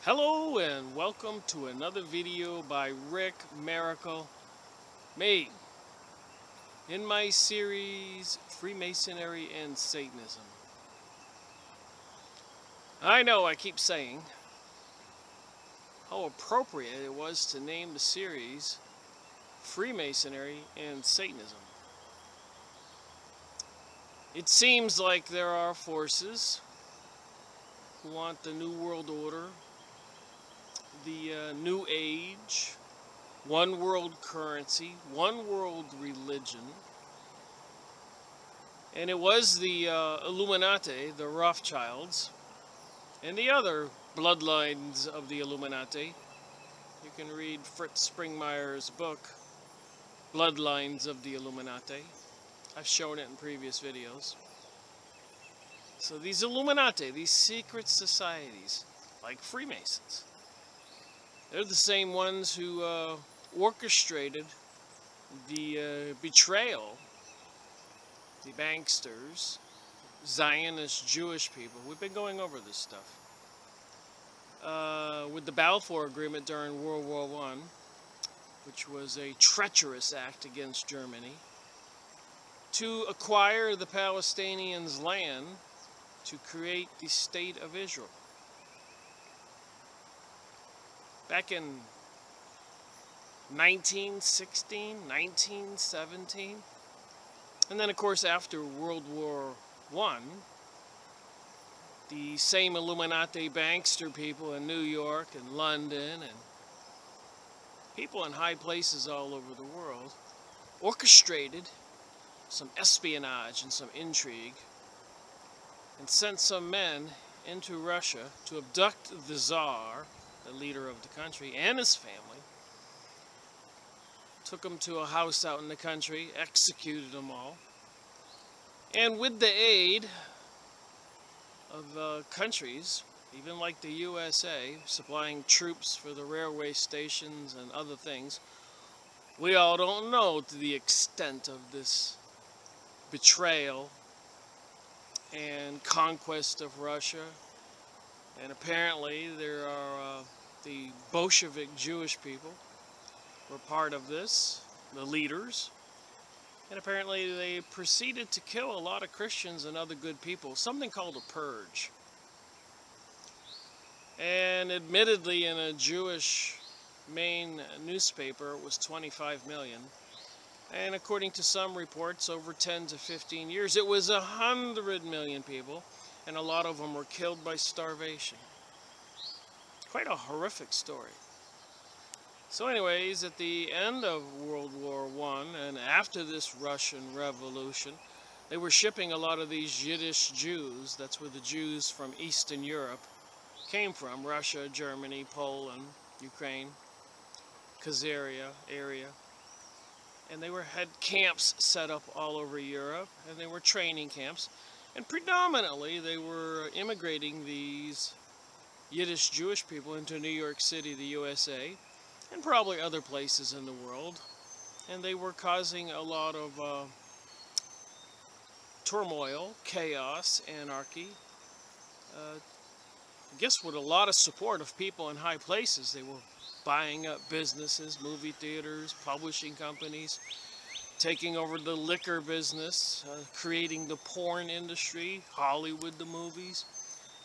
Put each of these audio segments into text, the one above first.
Hello and welcome to another video by Rick Miracle Me in my series Freemasonry and Satanism. I know I keep saying how appropriate it was to name the series Freemasonry and Satanism. It seems like there are forces who want the New World Order, the New Age, one world currency, one world religion. And it was the Illuminati, the Rothschilds, and the other bloodlines of the Illuminati. You can read Fritz Springmeier's book, Bloodlines of the Illuminati. I've shown it in previous videos. So these Illuminati, these secret societies, like Freemasons, they're the same ones who orchestrated the betrayal, the banksters, Zionist Jewish people. We've been going over this stuff. With the Balfour Agreement during World War I, which was a treacherous act against Germany, to acquire the Palestinians' land to create the State of Israel. Back in 1916, 1917, and then of course after World War I, the same Illuminati bankster people in New York and London and people in high places all over the world orchestrated some espionage and some intrigue and sent some men into Russia to abduct the Tsar, the leader of the country, and his family. Took them to a house out in the country, executed them all. And with the aid of countries, even like the USA, supplying troops for the railway stations and other things, we all don't know to the extent of this betrayal and conquest of Russia. And apparently there are the Bolshevik Jewish people were part of this, the leaders. And apparently they proceeded to kill a lot of Christians and other good people, something called a purge. And admittedly in a Jewish main newspaper it was 25 million. And according to some reports, over 10 to 15 years, it was 100 million people, and a lot of them were killed by starvation. Quite a horrific story. So anyways, at the end of World War I, and after this Russian Revolution, they were shipping a lot of these Yiddish Jews. That's where the Jews from Eastern Europe came from: Russia, Germany, Poland, Ukraine, Khazaria area. And they had camps set up all over Europe, and they were training camps. And predominantly they were immigrating these Yiddish Jewish people into New York City, the USA, and probably other places in the world. And they were causing a lot of turmoil, chaos, anarchy. I guess with a lot of support of people in high places. They were buying up businesses, movie theaters, publishing companies, taking over the liquor business, creating the porn industry, Hollywood, the movies,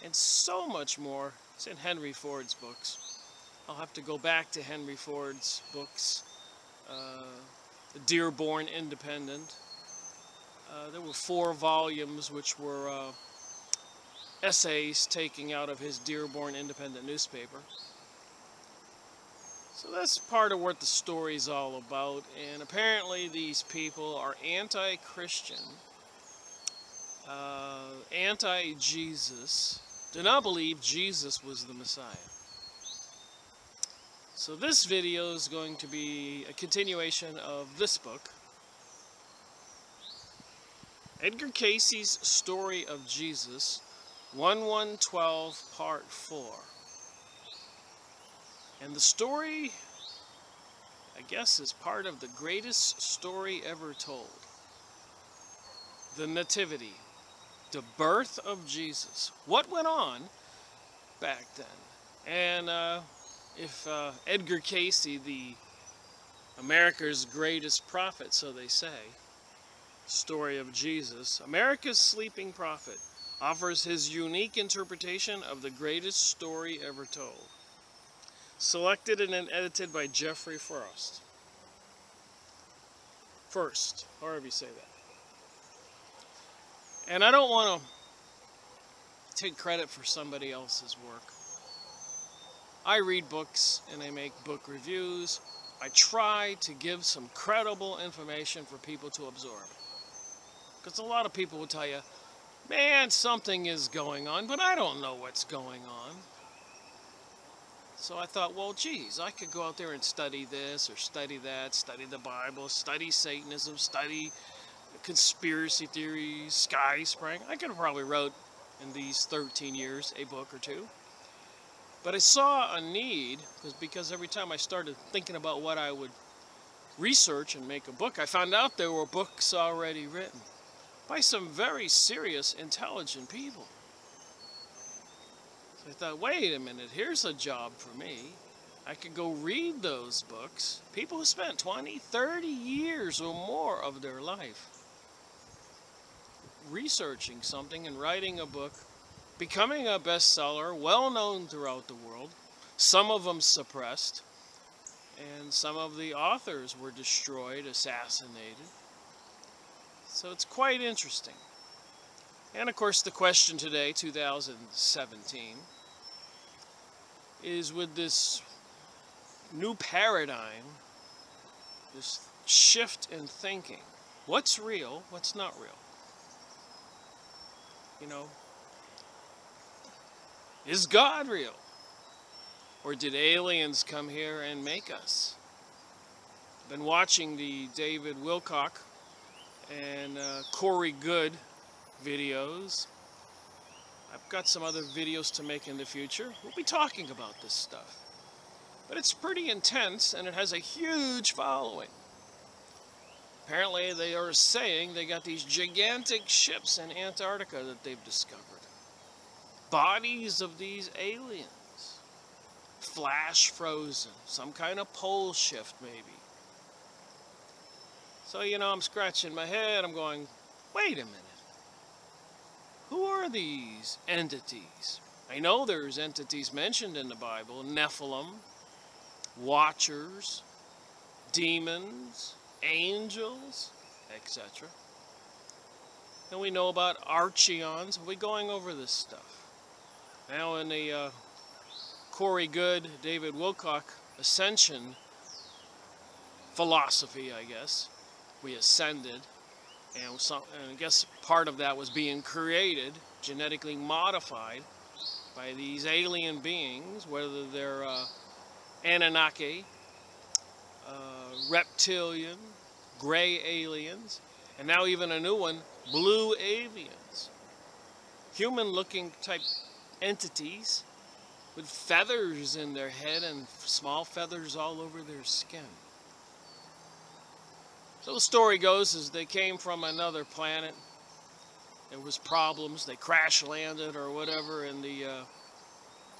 and so much more. It's in Henry Ford's books. I'll have to go back to Henry Ford's books. The Dearborn Independent. There were 4 volumes which were essays taken out of his Dearborn Independent newspaper. So that's part of what the story's all about, and apparently these people are anti-Christian, anti-Jesus, do not believe Jesus was the Messiah. So this video is going to be a continuation of this book, Edgar Cayce's Story of Jesus, 1112, Part 4. And the story, I guess, is part of the greatest story ever told. The Nativity, the birth of Jesus. What went on back then? And if Edgar Cayce, the America's greatest prophet, so they say, story of Jesus, America's sleeping prophet, offers his unique interpretation of the greatest story ever told. Selected and edited by Jeffrey Frost. First, however you say that. And I don't want to take credit for somebody else's work. I read books and I make book reviews. I try to give some credible information for people to absorb. Because a lot of people will tell you, man, something is going on, but I don't know what's going on. So I thought, well, geez, I could go out there and study this or study that, study the Bible, study Satanism, study conspiracy theories, sky spring. I could have probably wrote in these 13 years a book or two. But I saw a need, because every time I started thinking about what I would research and make a book, I found out there were books already written by some very serious, intelligent people. So I thought, wait a minute, here's a job for me. I could go read those books. People who spent 20, 30 years or more of their life researching something and writing a book, becoming a bestseller, well known throughout the world, some of them suppressed, and some of the authors were destroyed, assassinated. So it's quite interesting. And of course the question today, 2017, is with this new paradigm, this shift in thinking, what's real, what's not real? You know, is God real? Or did aliens come here and make us? I've been watching the David Wilcock and Corey Good videos. I've got some other videos to make in the future. We'll be talking about this stuff. But it's pretty intense and it has a huge following. Apparently they are saying they got these gigantic ships in Antarctica that they've discovered. Bodies of these aliens. Flash frozen. Some kind of pole shift maybe. So, you know, I'm scratching my head. I'm going, wait a minute. Who are these entities? I know there's entities mentioned in the Bible. Nephilim, Watchers, demons, angels, etc. And we know about archeons. We'll be going over this stuff. Now in the Corey Good, David Wilcock ascension philosophy, I guess, we ascended. And I guess part of that was being created, genetically modified by these alien beings, whether they're Anunnaki, reptilian, gray aliens, and now even a new one, blue aliens. Human-looking type entities with feathers in their head and small feathers all over their skin. So the story goes is they came from another planet. There was problems. They crash landed or whatever in the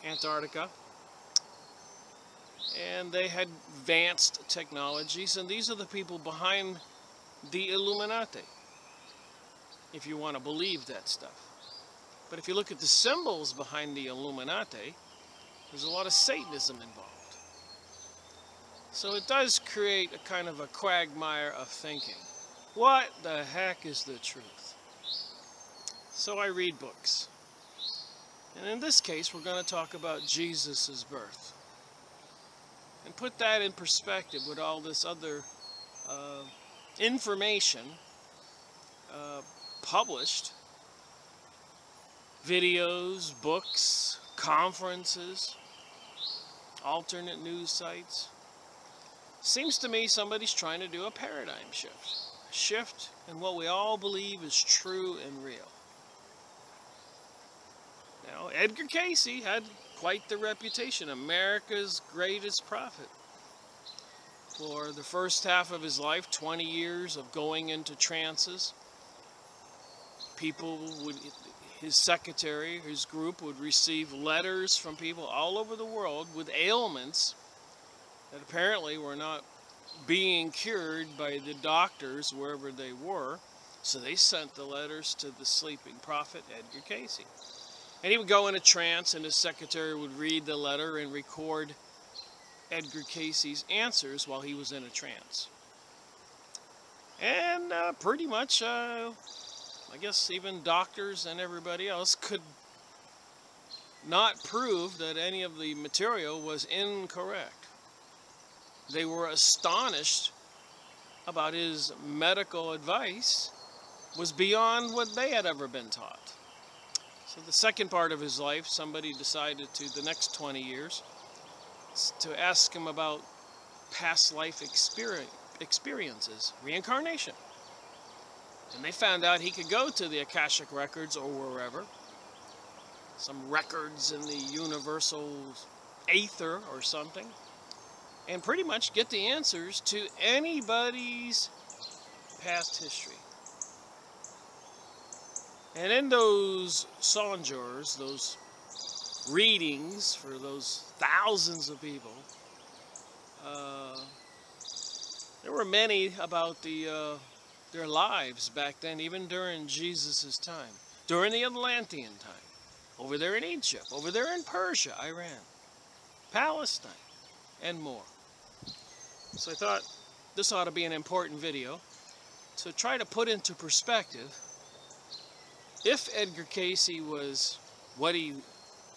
Antarctica. And they had advanced technologies. And these are the people behind the Illuminati, if you want to believe that stuff. But if you look at the symbols behind the Illuminati, there's a lot of Satanism involved. So it does create a kind of a quagmire of thinking. What the heck is the truth? So I read books. And in this case, we're going to talk about Jesus' birth. And put that in perspective with all this other information published. Videos, books, conferences, alternate news sites. Seems to me somebody's trying to do a paradigm shift. A shift in what we all believe is true and real. Now, Edgar Cayce had quite the reputation, America's greatest prophet. For the first half of his life, 20 years of going into trances, his secretary, his group would receive letters from people all over the world with ailments that apparently were not being cured by the doctors wherever they were. So they sent the letters to the sleeping prophet, Edgar Cayce. And he would go in a trance, and his secretary would read the letter and record Edgar Cayce's answers while he was in a trance. And pretty much, I guess even doctors and everybody else could not prove that any of the material was incorrect. They were astonished about his medical advice was beyond what they had ever been taught. So the second part of his life, somebody decided to, the next 20 years, to ask him about past life experiences, reincarnation. And they found out he could go to the Akashic records or wherever, some records in the universal aether or something, and pretty much get the answers to anybody's past history. And in those sonjars, those readings for those thousands of people, there were many about their lives back then, even during Jesus' time, during the Atlantean time, over there in Egypt, over there in Persia, Iran, Palestine, and more. So I thought this ought to be an important video to try to put into perspective if Edgar Cayce was what he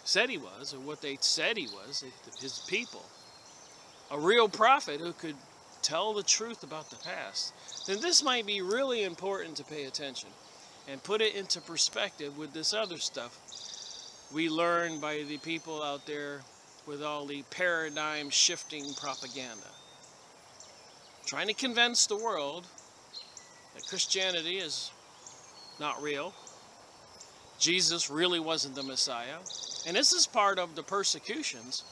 said he was, or what they said he was, his people, a real prophet who could tell the truth about the past, then this might be really important to pay attention and put it into perspective with this other stuff we learn by the people out there with all the paradigm shifting propaganda, trying to convince the world that Christianity is not real, Jesus really wasn't the Messiah. And this is part of the persecutions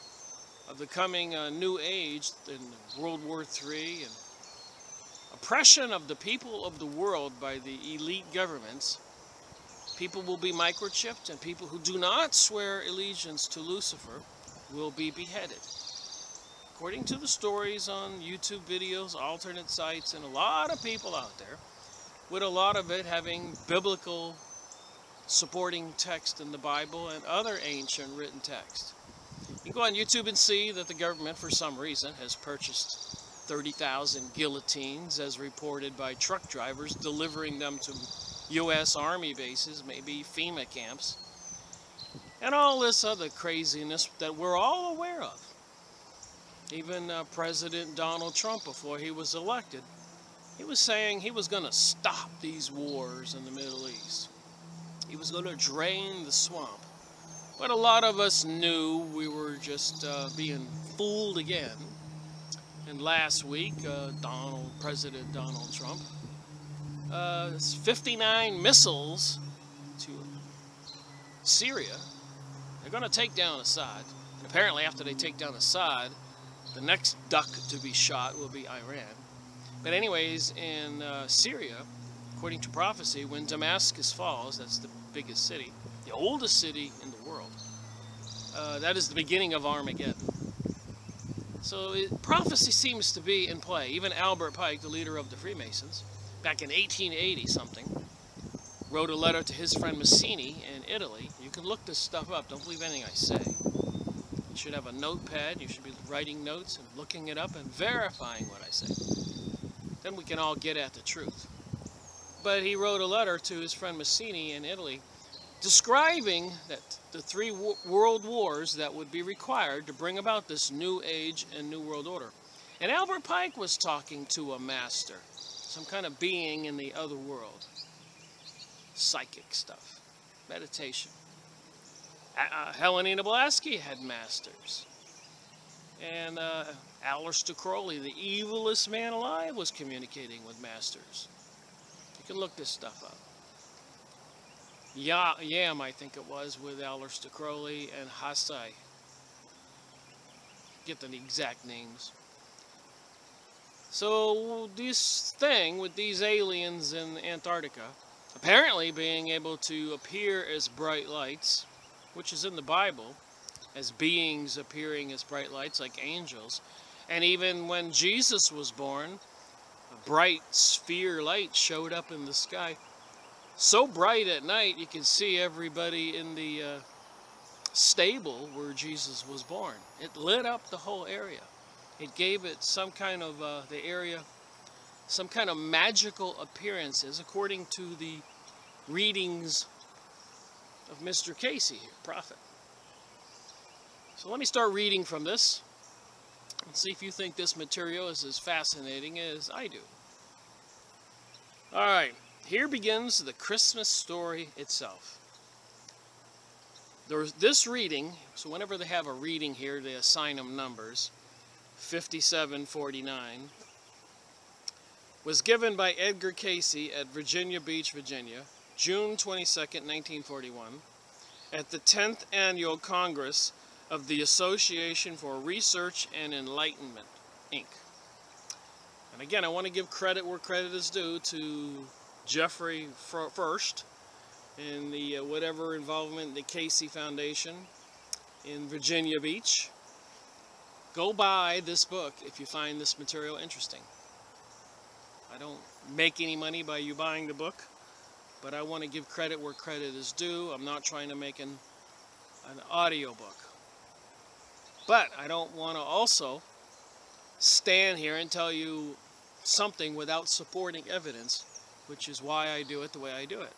of the coming New Age in World War III, and oppression of the people of the world by the elite governments. People will be microchipped, and people who do not swear allegiance to Lucifer will be beheaded. According to the stories on YouTube videos, alternate sites, and a lot of people out there, with a lot of it having biblical supporting text in the Bible and other ancient written text. You go on YouTube and see that the government, for some reason, has purchased 30,000 guillotines, as reported by truck drivers, delivering them to U.S. Army bases, maybe FEMA camps, and all this other craziness that we're all aware of. Even President Donald Trump, before he was elected, he was saying he was going to stop these wars in the Middle East. He was going to drain the swamp. But a lot of us knew we were just being fooled again. And last week, President Donald Trump, 59 missiles to Syria. They're going to take down Assad. And apparently after they take down Assad, the next duck to be shot will be Iran. But anyways, in Syria, according to prophecy, when Damascus falls, that's the biggest city, the oldest city in the world, that is the beginning of Armageddon. So prophecy seems to be in play. Even Albert Pike, the leader of the Freemasons, back in 1880 something, wrote a letter to his friend Mazzini in Italy. You can look this stuff up. Don't believe anything I say. You should have a notepad. You should be writing notes and looking it up and verifying what I say. Then we can all get at the truth. But he wrote a letter to his friend Mazzini in Italy describing that the three world wars that would be required to bring about this new age and new world order. And Albert Pike was talking to a master, some kind of being in the other world. Psychic stuff, meditation. Helena Blavatsky had masters. And Aleister Crowley, the evilest man alive, was communicating with masters. You can look this stuff up. Yam, I think it was, with Aleister Crowley, and Cayce. Get the exact names. So this thing with these aliens in Antarctica apparently being able to appear as bright lights, which is in the Bible, as beings appearing as bright lights like angels. And even when Jesus was born, a bright sphere light showed up in the sky. So bright at night you could see everybody in the stable where Jesus was born. It lit up the whole area. It gave it some kind of, the area, some kind of magical appearances according to the readings of Mr. Cayce here, prophet. So let me start reading from this and see if you think this material is as fascinating as I do. Alright, here begins the Christmas story itself. There's this reading, so whenever they have a reading here, they assign them numbers. 5749 was given by Edgar Cayce at Virginia Beach, Virginia, June 22nd, 1941, at the 10th Annual Congress of the Association for Research and Enlightenment, Inc. And again, I want to give credit where credit is due to Jeffrey First in the whatever involvement in the Cayce Foundation in Virginia Beach. Go buy this book if you find this material interesting. I don't make any money by you buying the book, but I want to give credit where credit is due. I'm not trying to make an audio book. But I don't want to also stand here and tell you something without supporting evidence, which is why I do it the way I do it.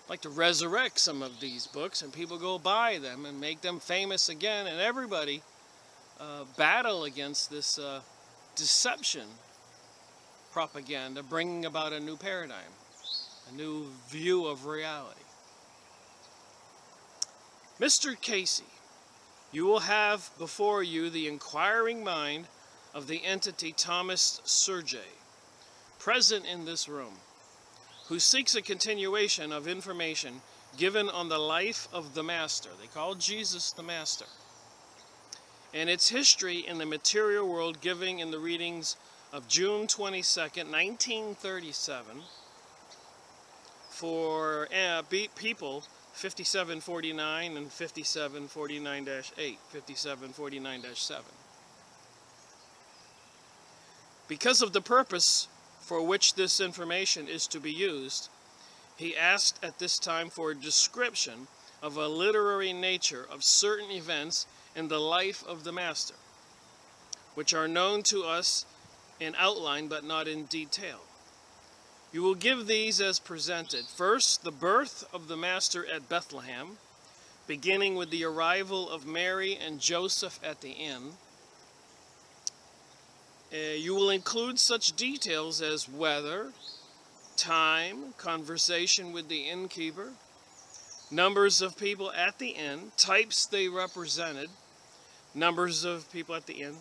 I'd like to resurrect some of these books and people go buy them and make them famous again, and everybody battle against this deception propaganda, bringing about a new paradigm, a new view of reality. Mr. Cayce, you will have before you the inquiring mind of the entity Thomas Sergey, present in this room, who seeks a continuation of information given on the life of the Master. They call Jesus the Master. And its history in the material world, giving in the readings of June 22nd, 1937, for people 5749 and 5749-8, 5749-7. Because of the purpose for which this information is to be used, he asked at this time for a description of a literary nature of certain events in the life of the Master, which are known to us in outline but not in detail. You will give these as presented. First, the birth of the Master at Bethlehem, beginning with the arrival of Mary and Joseph at the inn. You will include such details as weather, time, conversation with the innkeeper, numbers of people at the inn, types they represented, numbers of people at the inn,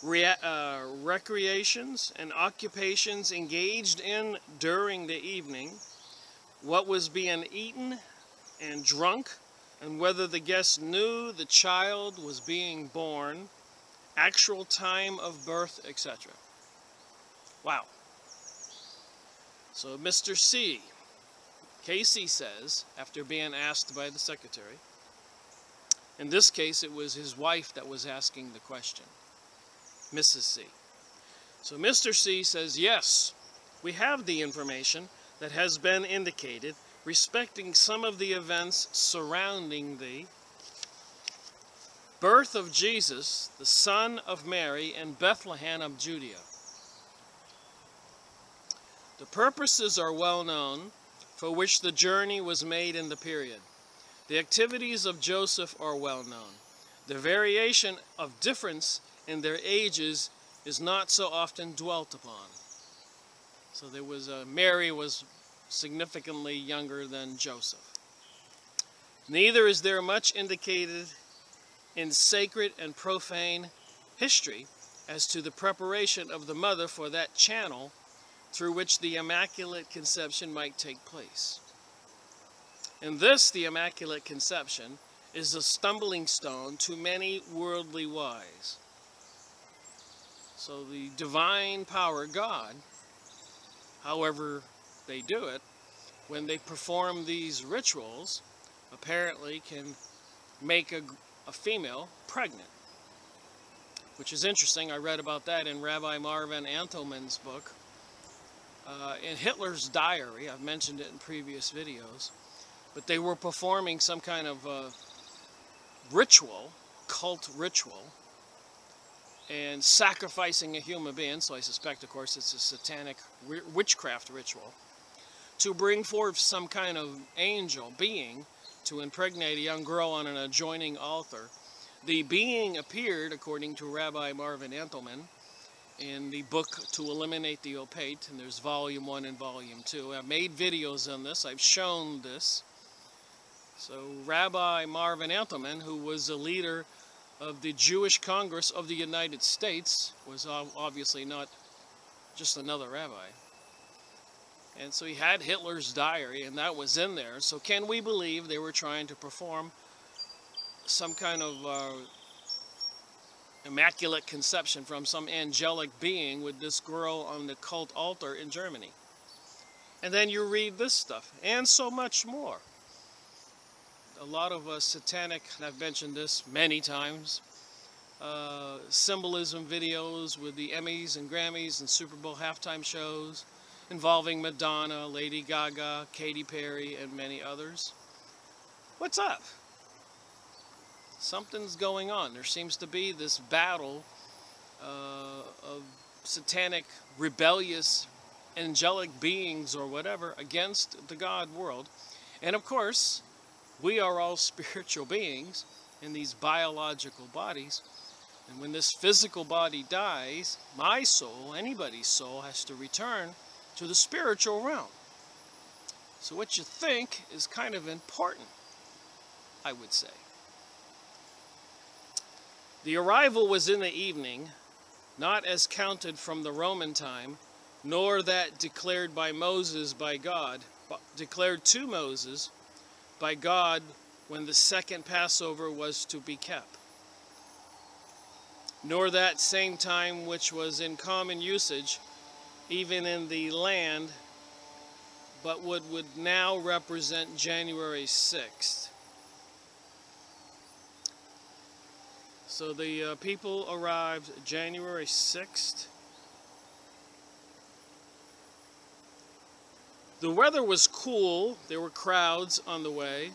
recreations and occupations engaged in during the evening, what was being eaten and drunk, and whether the guests knew the child was being born, actual time of birth, etc. Wow. So Mr. Cayce says, after being asked by the secretary, in this case it was his wife that was asking the question, Mrs. C. So Mr. C says, yes, we have the information that has been indicated respecting some of the events surrounding the birth of Jesus, the son of Mary, in Bethlehem of Judea. The purposes are well known for which the journey was made in the period. The activities of Joseph are well known. The variation of difference in their ages is not so often dwelt upon. So there was Mary was significantly younger than Joseph. Neither is there much indicated in sacred and profane history as to the preparation of the mother for that channel through which the Immaculate Conception might take place. In this, the Immaculate Conception is a stumbling stone to many worldly wise. So the divine power, God, however they do it, when they perform these rituals, apparently can make a female pregnant. Which is interesting. I read about that in Rabbi Marvin Antelman's book. In Hitler's diary, I've mentioned it in previous videos, but they were performing some kind of ritual, cult ritual, and sacrificing a human being, so I suspect, of course, it's a satanic witchcraft ritual, to bring forth some kind of angel being to impregnate a young girl on an adjoining altar. The being appeared, according to Rabbi Marvin Antelman, in the book To Eliminate the Opate, and there's volume 1 and volume 2. I've made videos on this. I've shown this. So Rabbi Marvin Antelman, who was a leader of the Jewish Congress of the United States, was obviously not just another rabbi. And so he had Hitler's diary, and that was in there. So can we believe they were trying to perform some kind of immaculate conception from some angelic being with this girl on the cult altar in Germany? And then you read this stuff, and so much more. A lot of satanic, and I've mentioned this many times, symbolism videos with the Emmys and Grammys and Super Bowl halftime shows involving Madonna, Lady Gaga, Katy Perry, and many others. What's up? Something's going on. There seems to be this battle of satanic, rebellious, angelic beings or whatever against the God world. And of course, we are all spiritual beings in these biological bodies. And when this physical body dies, my soul, anybody's soul, has to return to the spiritual realm. So what you think is kind of important, I would say. The arrival was in the evening, not as counted from the Roman time, nor that declared by Moses by God, but declared to Moses by God when the second Passover was to be kept, nor that same time which was in common usage, even in the land, but would now represent January 6th. So the people arrived January 6th. The weather was cool. There were crowds on the way,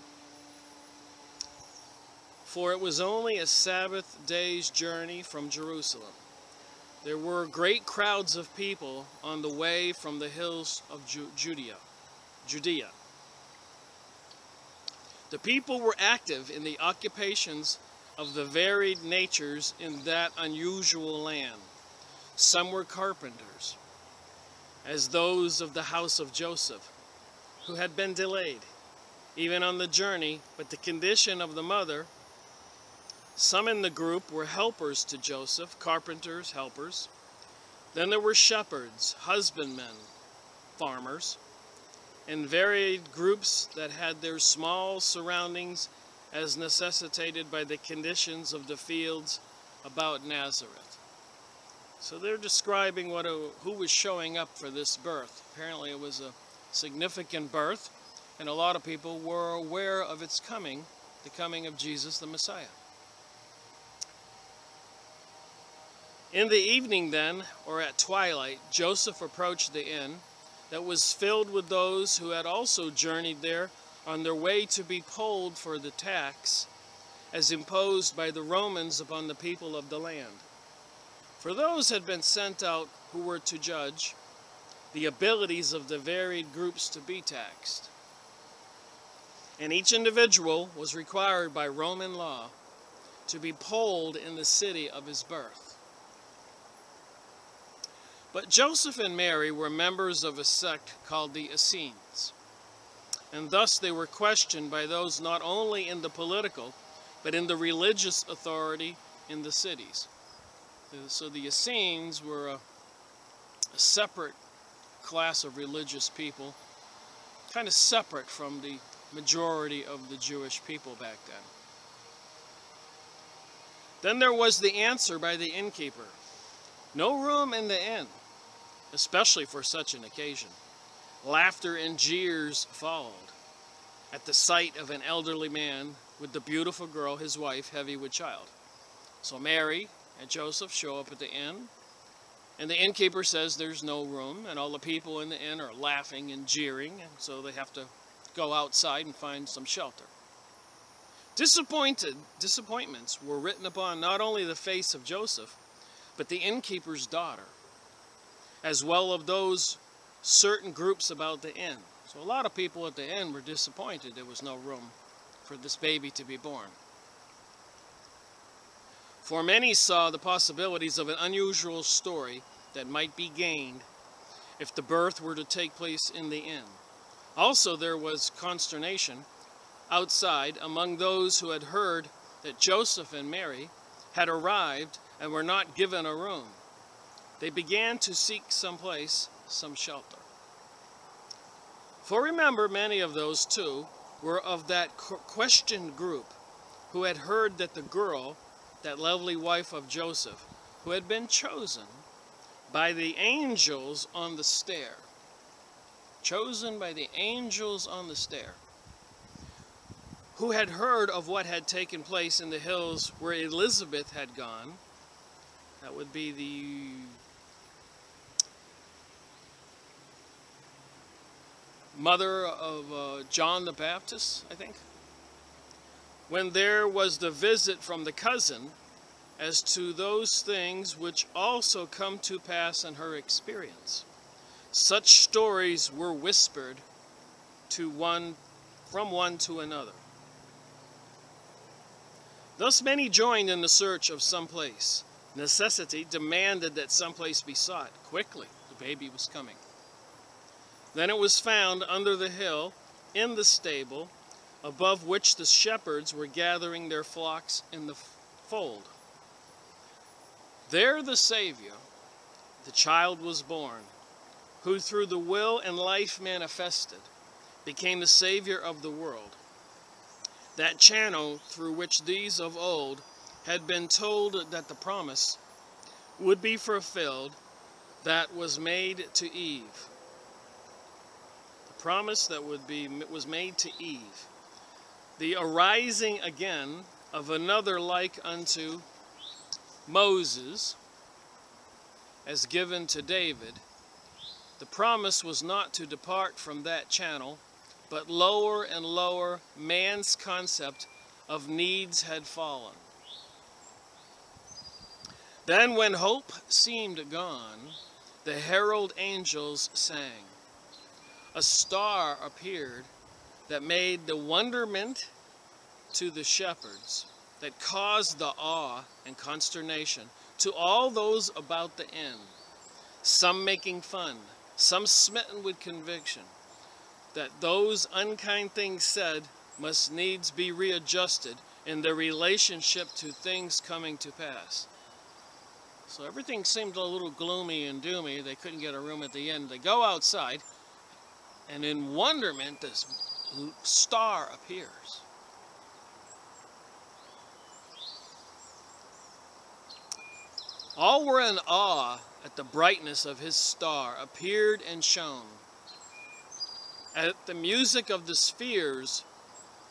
for it was only a Sabbath day's journey from Jerusalem. There were great crowds of people on the way from the hills of Judea. The people were active in the occupations of the varied natures in that unusual land. Some were carpenters, as those of the house of Joseph, who had been delayed, even on the journey, but the condition of the mother. Some in the group were helpers to Joseph, carpenters, helpers. Then there were shepherds, husbandmen, farmers, and varied groups that had their small surroundings as necessitated by the conditions of the fields about Nazareth. So they're describing who was showing up for this birth. Apparently it was a significant birth, and a lot of people were aware of its coming, the coming of Jesus the Messiah. In the evening then, or at twilight, Joseph approached the inn that was filled with those who had also journeyed there on their way to be polled for the tax as imposed by the Romans upon the people of the land. For those had been sent out who were to judge the abilities of the varied groups to be taxed. And each individual was required by Roman law to be polled in the city of his birth. But Joseph and Mary were members of a sect called the Essenes, and thus they were questioned by those not only in the political, but in the religious authority in the cities. So the Essenes were a separate class of religious people, kind of separate from the majority of the Jewish people back then. Then there was the answer by the innkeeper. No room in the inn, especially for such an occasion. Laughter and jeers followed at the sight of an elderly man with the beautiful girl, his wife, heavy with child. So Mary and Joseph show up at the inn, and the innkeeper says there's no room, and all the people in the inn are laughing and jeering, and so they have to go outside and find some shelter. Disappointments were written upon not only the face of Joseph, but the innkeeper's daughter, as well as those certain groups about the inn. So a lot of people at the inn were disappointed there was no room for this baby to be born. For many saw the possibilities of an unusual story that might be gained if the birth were to take place in the inn. Also, there was consternation outside among those who had heard that Joseph and Mary had arrived and were not given a room. They began to seek some shelter. For remember, many of those too were of that questioned group who had heard that the girl, that lovely wife of Joseph, who had been chosen by the angels on the stair. Chosen by the angels on the stair. Who had heard of what had taken place in the hills where Elizabeth had gone. That would be the mother of John the Baptist, I think. When there was the visit from the cousin as to those things which also come to pass in her experience. Such stories were whispered from one to another. Thus many joined in the search of some place. Necessity demanded that some place be sought. Quickly, the baby was coming. Then it was found under the hill, in the stable, above which the shepherds were gathering their flocks in the fold. There the Savior, the child was born, who through the will and life manifested, became the Savior of the world. That channel through which these of old had been told that the promise would be fulfilled that was made to Eve. The promise that was made to Eve. The arising again of another like unto Moses, as given to David. The promise was not to depart from that channel, but lower and lower man's concept of needs had fallen. Then when hope seemed gone, the herald angels sang. A star appeared that made the wonderment to the shepherds, that caused the awe and consternation to all those about the inn, some making fun, some smitten with conviction, that those unkind things said must needs be readjusted in their relationship to things coming to pass. So everything seemed a little gloomy and doomy. They couldn't get a room at the inn. They go outside, and in wonderment, this star appears. All were in awe at the brightness of his star, appeared and shone. At the music of the spheres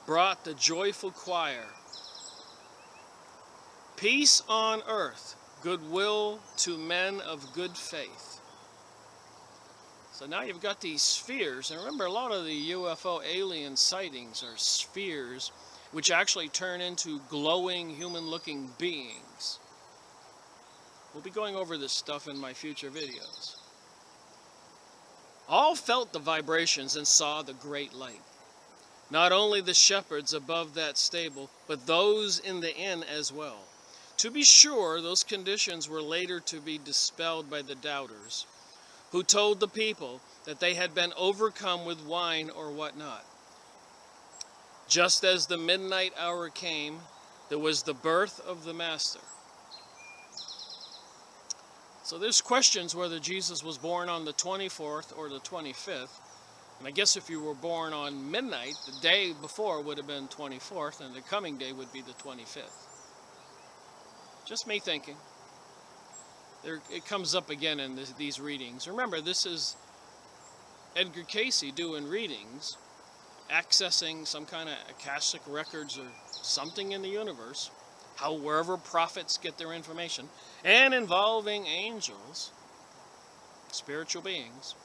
brought the joyful choir. Peace on earth, goodwill to men of good faith. So now you've got these spheres, and remember, a lot of the UFO alien sightings are spheres, which actually turn into glowing human-looking beings. We'll be going over this stuff in my future videos. All felt the vibrations and saw the great light. Not only the shepherds above that stable, but those in the inn as well. To be sure, those conditions were later to be dispelled by the doubters, who told the people that they had been overcome with wine or whatnot. Just as the midnight hour came, there was the birth of the Master. So there's questions whether Jesus was born on the 24th or the 25th. And I guess if you were born on midnight, the day before would have been 24th, and the coming day would be the 25th. Just me thinking. It comes up again in these readings. Remember, this is Edgar Cayce doing readings, accessing some kind of Akashic records or something in the universe, wherever prophets get their information, and involving angels, spiritual beings.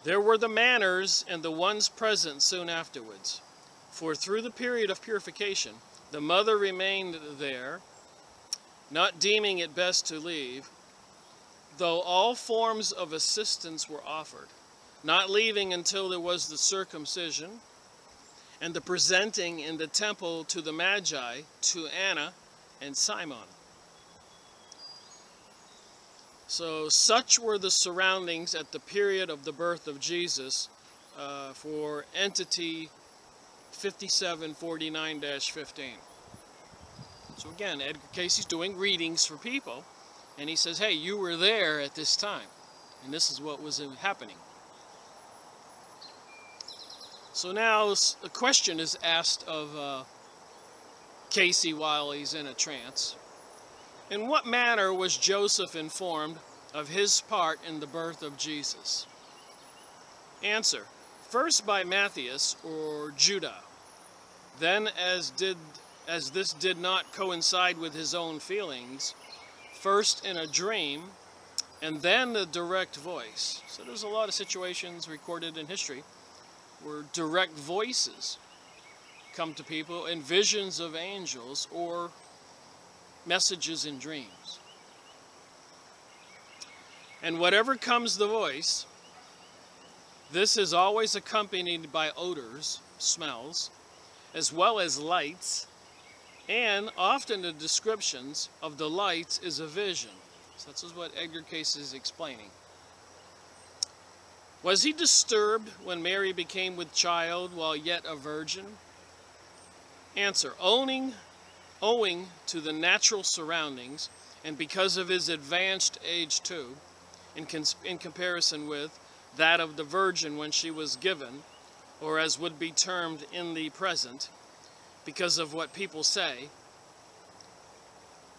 There were the manners and the ones present soon afterwards, for through the period of purification, the mother remained there, not deeming it best to leave, though all forms of assistance were offered, not leaving until there was the circumcision and the presenting in the temple to the Magi, to Anna and Simon. So such were the surroundings at the period of the birth of Jesus for entity 5749-15. So again, Edgar Cayce's doing readings for people, and he says, hey, you were there at this time, and this is what was happening. So now a question is asked of Cayce while he's in a trance. In what manner was Joseph informed of his part in the birth of Jesus? Answer: first by Matthias or Judah. Then as this did not coincide with his own feelings, first in a dream, and then the direct voice. So there's a lot of situations recorded in history where direct voices come to people in visions of angels or messages in dreams. And whatever comes the voice, this is always accompanied by odors, smells, as well as lights, and often the descriptions of the lights is a vision. So this is what Edgar Cayce is explaining. Was he disturbed when Mary became with child while yet a virgin? Answer: owing to the natural surroundings, and because of his advanced age too, in comparison with that of the virgin when she was given, or as would be termed in the present, because of what people say.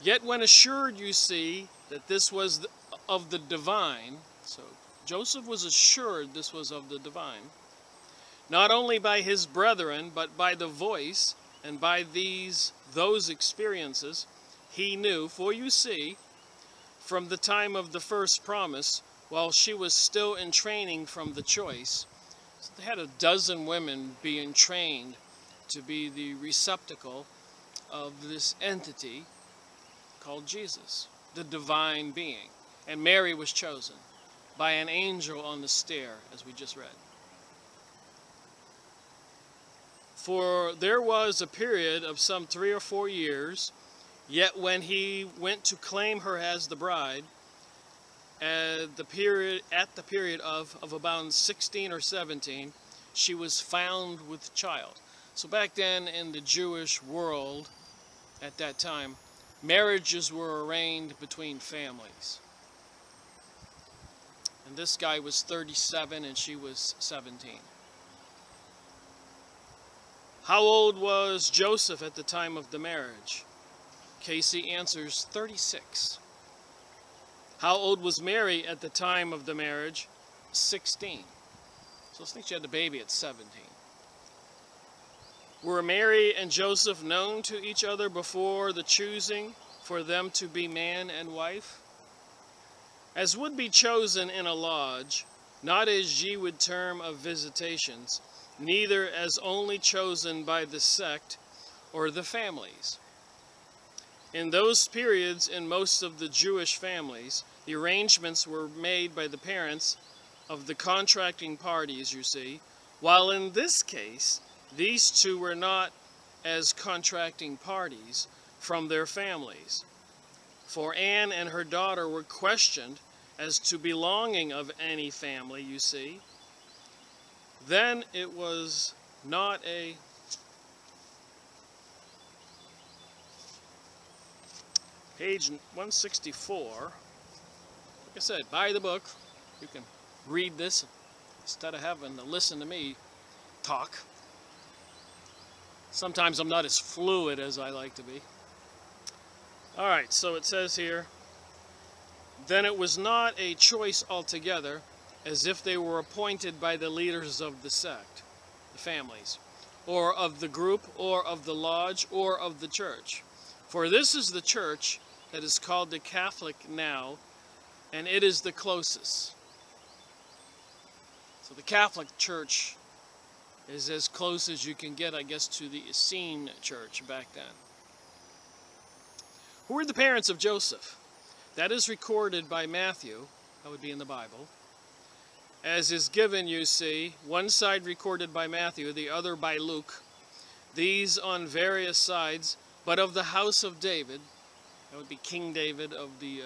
Yet when assured, you see, that this was of the divine, so Joseph was assured this was of the divine, not only by his brethren, but by the voice, and by those experiences, he knew, for you see, from the time of the first promise, while she was still in training from the choice, so they had 12 women being trained to be the receptacle of this entity called Jesus, the divine being. And Mary was chosen by an angel on the stair, as we just read. For there was a period of some 3 or 4 years, yet when he went to claim her as the bride, at the period of about 16 or 17, she was found with child. So back then in the Jewish world, at that time, marriages were arranged between families. And this guy was 37 and she was 17. How old was Joseph at the time of the marriage? Cayce answers 36. How old was Mary at the time of the marriage? 16. So let's think she had the baby at 17. Were Mary and Joseph known to each other before the choosing for them to be man and wife? As would be chosen in a lodge, not as ye would term of visitations, neither as only chosen by the sect or the families. In those periods, in most of the Jewish families, the arrangements were made by the parents of the contracting parties, you see, while in this case, these two were not as contracting parties from their families. For Anne and her daughter were questioned as to belonging of any family, you see. Then it was not a page 164. Like I said, buy the book. You can read this instead of having to listen to me talk. Sometimes I'm not as fluid as I like to be. Alright, so it says here, then it was not a choice altogether, as if they were appointed by the leaders of the sect, the families, or of the group, or of the lodge, or of the church. For this is the church that is called the Catholic now, and it is the closest. So the Catholic Church is as close as you can get, I guess, to the Essene Church back then. Who were the parents of Joseph? That is recorded by Matthew, that would be in the Bible, as is given, you see, one side recorded by Matthew, the other by Luke, these on various sides, but of the house of David, that would be King David of the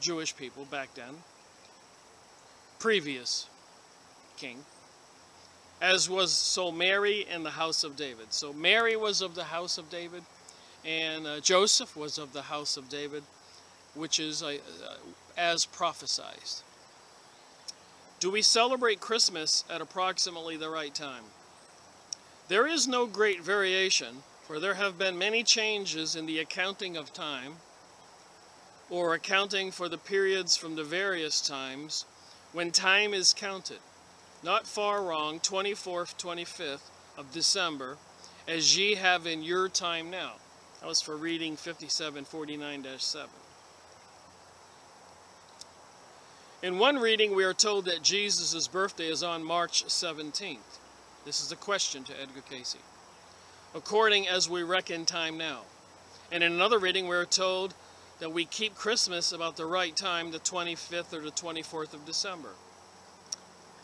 Jewish people back then, previous king, as was so Mary in the house of David. So Mary was of the house of David, and Joseph was of the house of David, which is as prophesied. Do we celebrate Christmas at approximately the right time? There is no great variation, for there have been many changes in the accounting of time, or accounting for the periods from the various times when time is counted. Not far wrong, 24th, 25th of December, as ye have in your time now. That was for reading 5749-7. In one reading, we are told that Jesus' birthday is on March 17th. This is a question to Edgar Cayce. According as we reckon time now. And in another reading, we are told that we keep Christmas about the right time, the 25th or the 24th of December.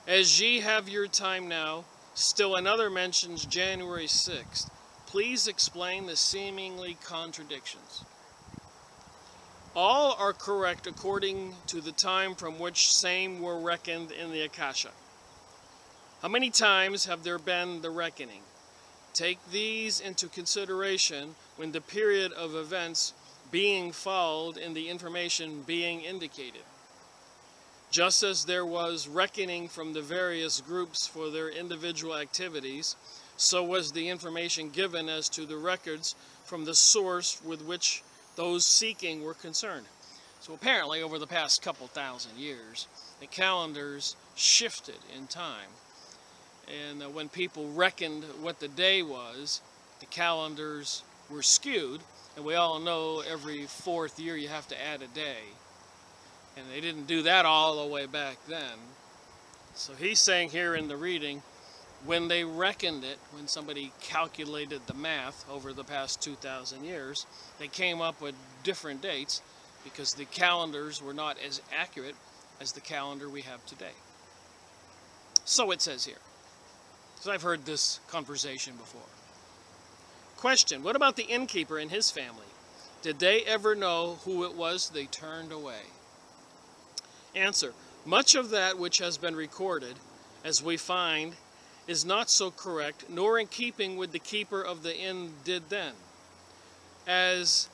As ye have your time now, still another mentions January 6th. Please explain the seemingly contradictions. All are correct according to the time from which same were reckoned in the Akasha. How many times have there been the reckoning? Take these into consideration when the period of events being followed and the information being indicated. Just as there was reckoning from the various groups for their individual activities, so was the information given as to the records from the source with which those seeking were concerned. So apparently over the past couple thousand years, the calendars shifted in time. And when people reckoned what the day was, the calendars were skewed. And we all know every 4th year you have to add a day. And they didn't do that all the way back then. So he's saying here in the reading, when they reckoned it, when somebody calculated the math over the past 2,000 years, they came up with different dates because the calendars were not as accurate as the calendar we have today. So it says here. So I've heard this conversation before. Question, what about the innkeeper and his family? Did they ever know who it was they turned away? Answer, much of that which has been recorded, as we find, is not so correct, nor in keeping with the keeper of the inn did then. As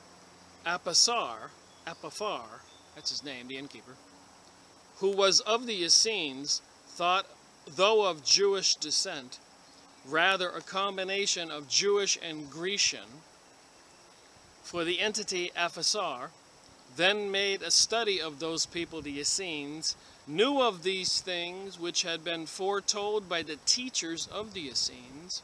Apophar, that's his name, the innkeeper, who was of the Essenes, thought, though of Jewish descent, rather a combination of Jewish and Grecian, for the entity Apophar, then made a study of those people, the Essenes, knew of these things which had been foretold by the teachers of the Essenes,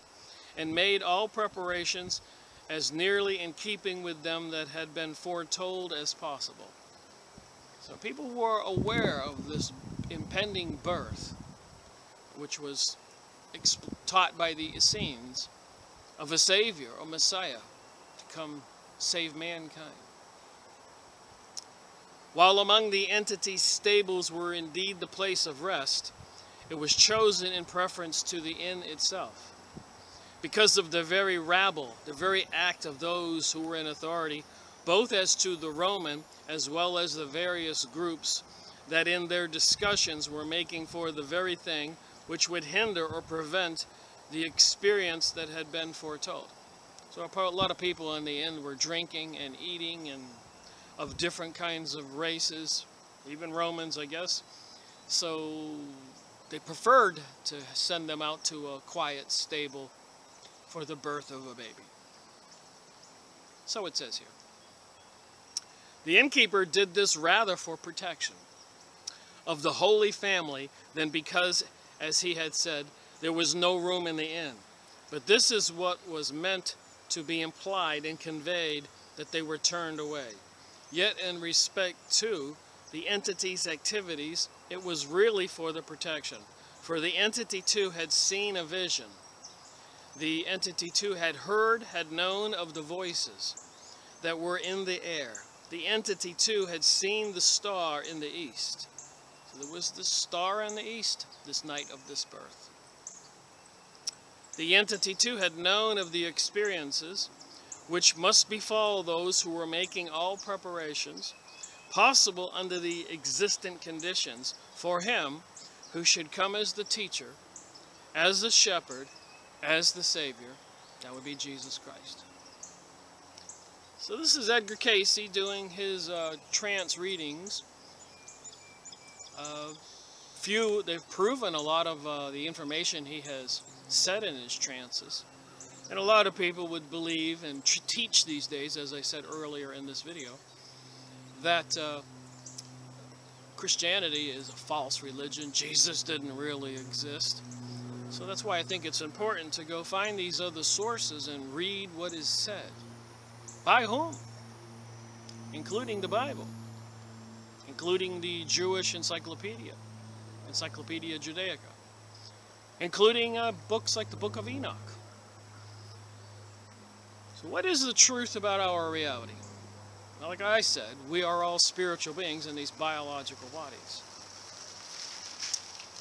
and made all preparations as nearly in keeping with them that had been foretold as possible. So people were aware of this impending birth, which was taught by the Essenes, of a Savior, a Messiah, to come save mankind. While among the entities stables were indeed the place of rest, it was chosen in preference to the inn itself. Because of the very rabble, the very act of those who were in authority, both as to the Roman as well as the various groups that in their discussions were making for the very thing which would hinder or prevent the experience that had been foretold. So a lot of people in the inn were drinking and eating and of different kinds of races, even Romans, I guess. So they preferred to send them out to a quiet stable for the birth of a baby. So it says here. The innkeeper did this rather for protection of the Holy Family than because, as he had said, there was no room in the inn. But this is what was meant to be implied and conveyed, that they were turned away. Yet in respect to the entity's activities, it was really for the protection. For the entity too had seen a vision. The entity too had heard, had known of the voices that were in the air. The entity too had seen the star in the east. So there was this star in the east this night of this birth. The entity too had known of the experiences which must befall those who were making all preparations possible under the existent conditions for him who should come as the teacher, as the shepherd, as the Savior. That would be Jesus Christ. So this is Edgar Cayce doing his trance readings. They've proven a lot of the information he has said in his trances. And a lot of people would believe and teach these days, as I said earlier in this video, that Christianity is a false religion. Jesus didn't really exist. So that's why I think it's important to go find these other sources and read what is said. By whom? Including the Bible. Including the Jewish Encyclopedia, Encyclopedia Judaica. Including books like the Book of Enoch. So what is the truth about our reality? Well, like I said, we are all spiritual beings in these biological bodies.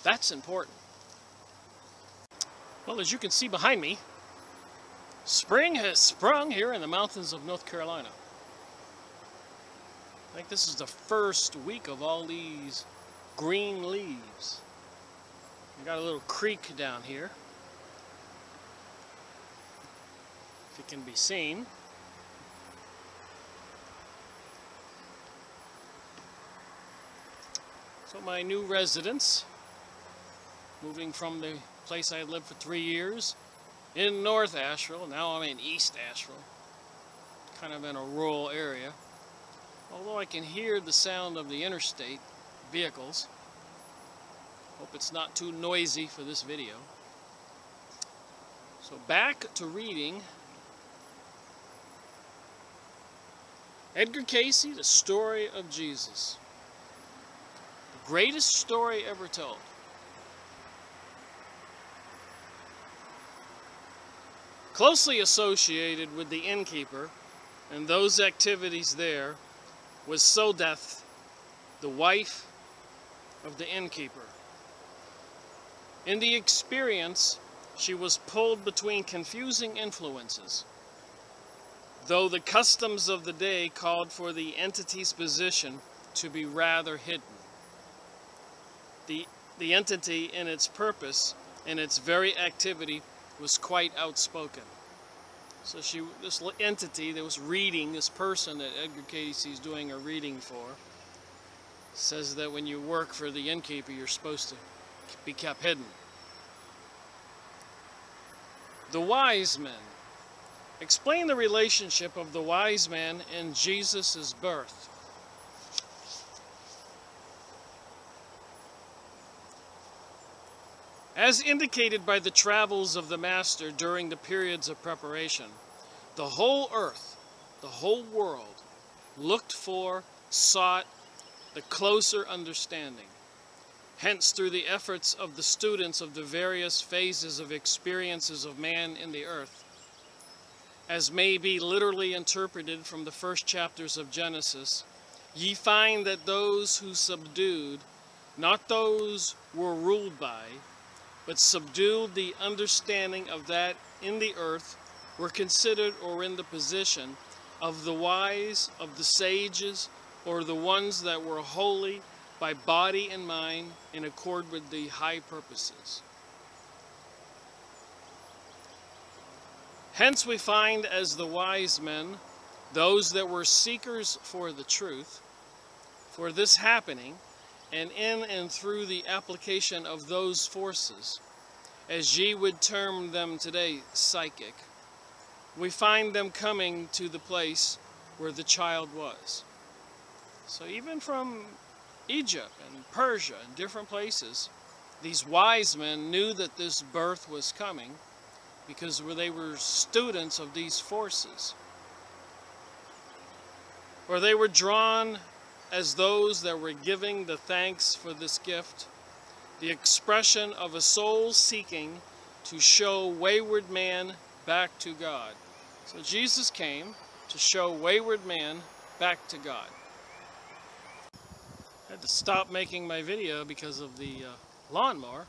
That's important. Well, as you can see behind me, spring has sprung here in the mountains of North Carolina. I think this is the first week of all these green leaves. We got a little creek down here, if it can be seen. So my new residence, moving from the place I had lived for 3 years in North Asheville. Now I'm in East Asheville, kind of in a rural area. Although I can hear the sound of the interstate vehicles. Hope it's not too noisy for this video. So back to reading Edgar Cayce, The Story of Jesus. The greatest story ever told. Closely associated with the innkeeper and those activities there was Sodeth, the wife of the innkeeper. In the experience, she was pulled between confusing influences, though the customs of the day called for the entity's position to be rather hidden. The entity in its purpose and its very activity was quite outspoken. So this entity that was reading, this person that Edgar Cayce is doing a reading for, says that when you work for the innkeeper, you're supposed to be kept hidden. The wise men. Explain the relationship of the wise man and Jesus' birth. As indicated by the travels of the Master during the periods of preparation, the whole earth, the whole world, looked for, sought the closer understanding. Hence, through the efforts of the students of the various phases of experiences of man in the earth, as may be literally interpreted from the first chapters of Genesis, ye find that those who subdued, not those were ruled by, but subdued the understanding of that in the earth, were considered or in the position of the wise, of the sages, or the ones that were holy by body and mind in accord with the high purposes. Hence we find as the wise men, those that were seekers for the truth, for this happening, and in and through the application of those forces, as ye would term them today, psychic, we find them coming to the place where the child was. So even from Egypt and Persia and different places, these wise men knew that this birth was coming because they were students of these forces. Or they were drawn as those that were giving the thanks for this gift, the expression of a soul seeking to show wayward man back to God. So Jesus came to show wayward man back to God. I had to stop making my video because of the lawnmower,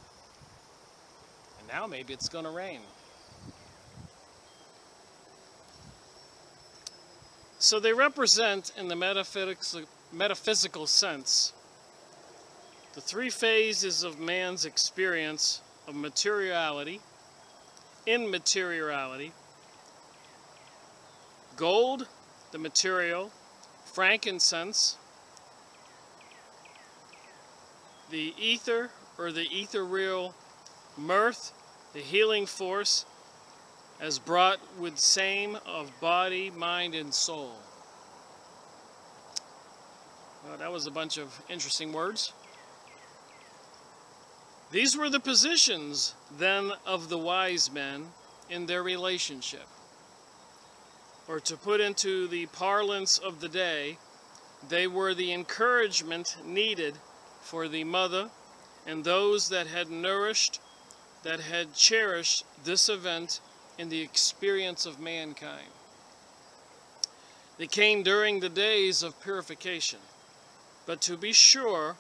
and now maybe it's going to rain. So they represent, in the metaphysical sense, the three phases of man's experience of materiality, immateriality, gold, the material, frankincense, the ether or the ethereal, mirth, the healing force, as brought with same of body, mind, and soul. Well, that was a bunch of interesting words. These were the positions then of the wise men in their relationship. Or to put into the parlance of the day, they were the encouragement needed for the mother and those that had nourished, that had cherished this event in the experience of mankind. They came during the days of purification, but to be sure,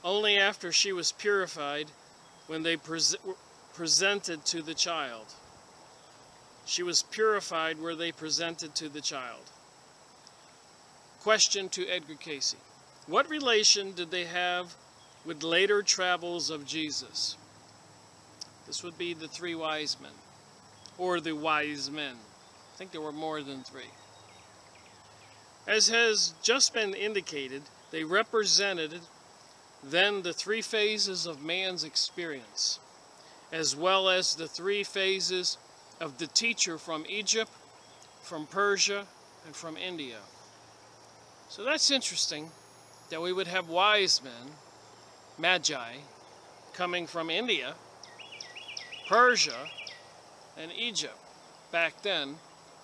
only after she was purified when they presented to the child. She was purified where they presented to the child. Question to Edgar Cayce. What relation did they have with later travels of Jesus? This would be the three wise men, or the wise men. I think there were more than three. As has just been indicated, they represented then the three phases of man's experience, as well as the three phases of the teacher from Egypt, from Persia, and from India. So that's interesting that we would have wise men, magi, coming from India, Persia, and Egypt back then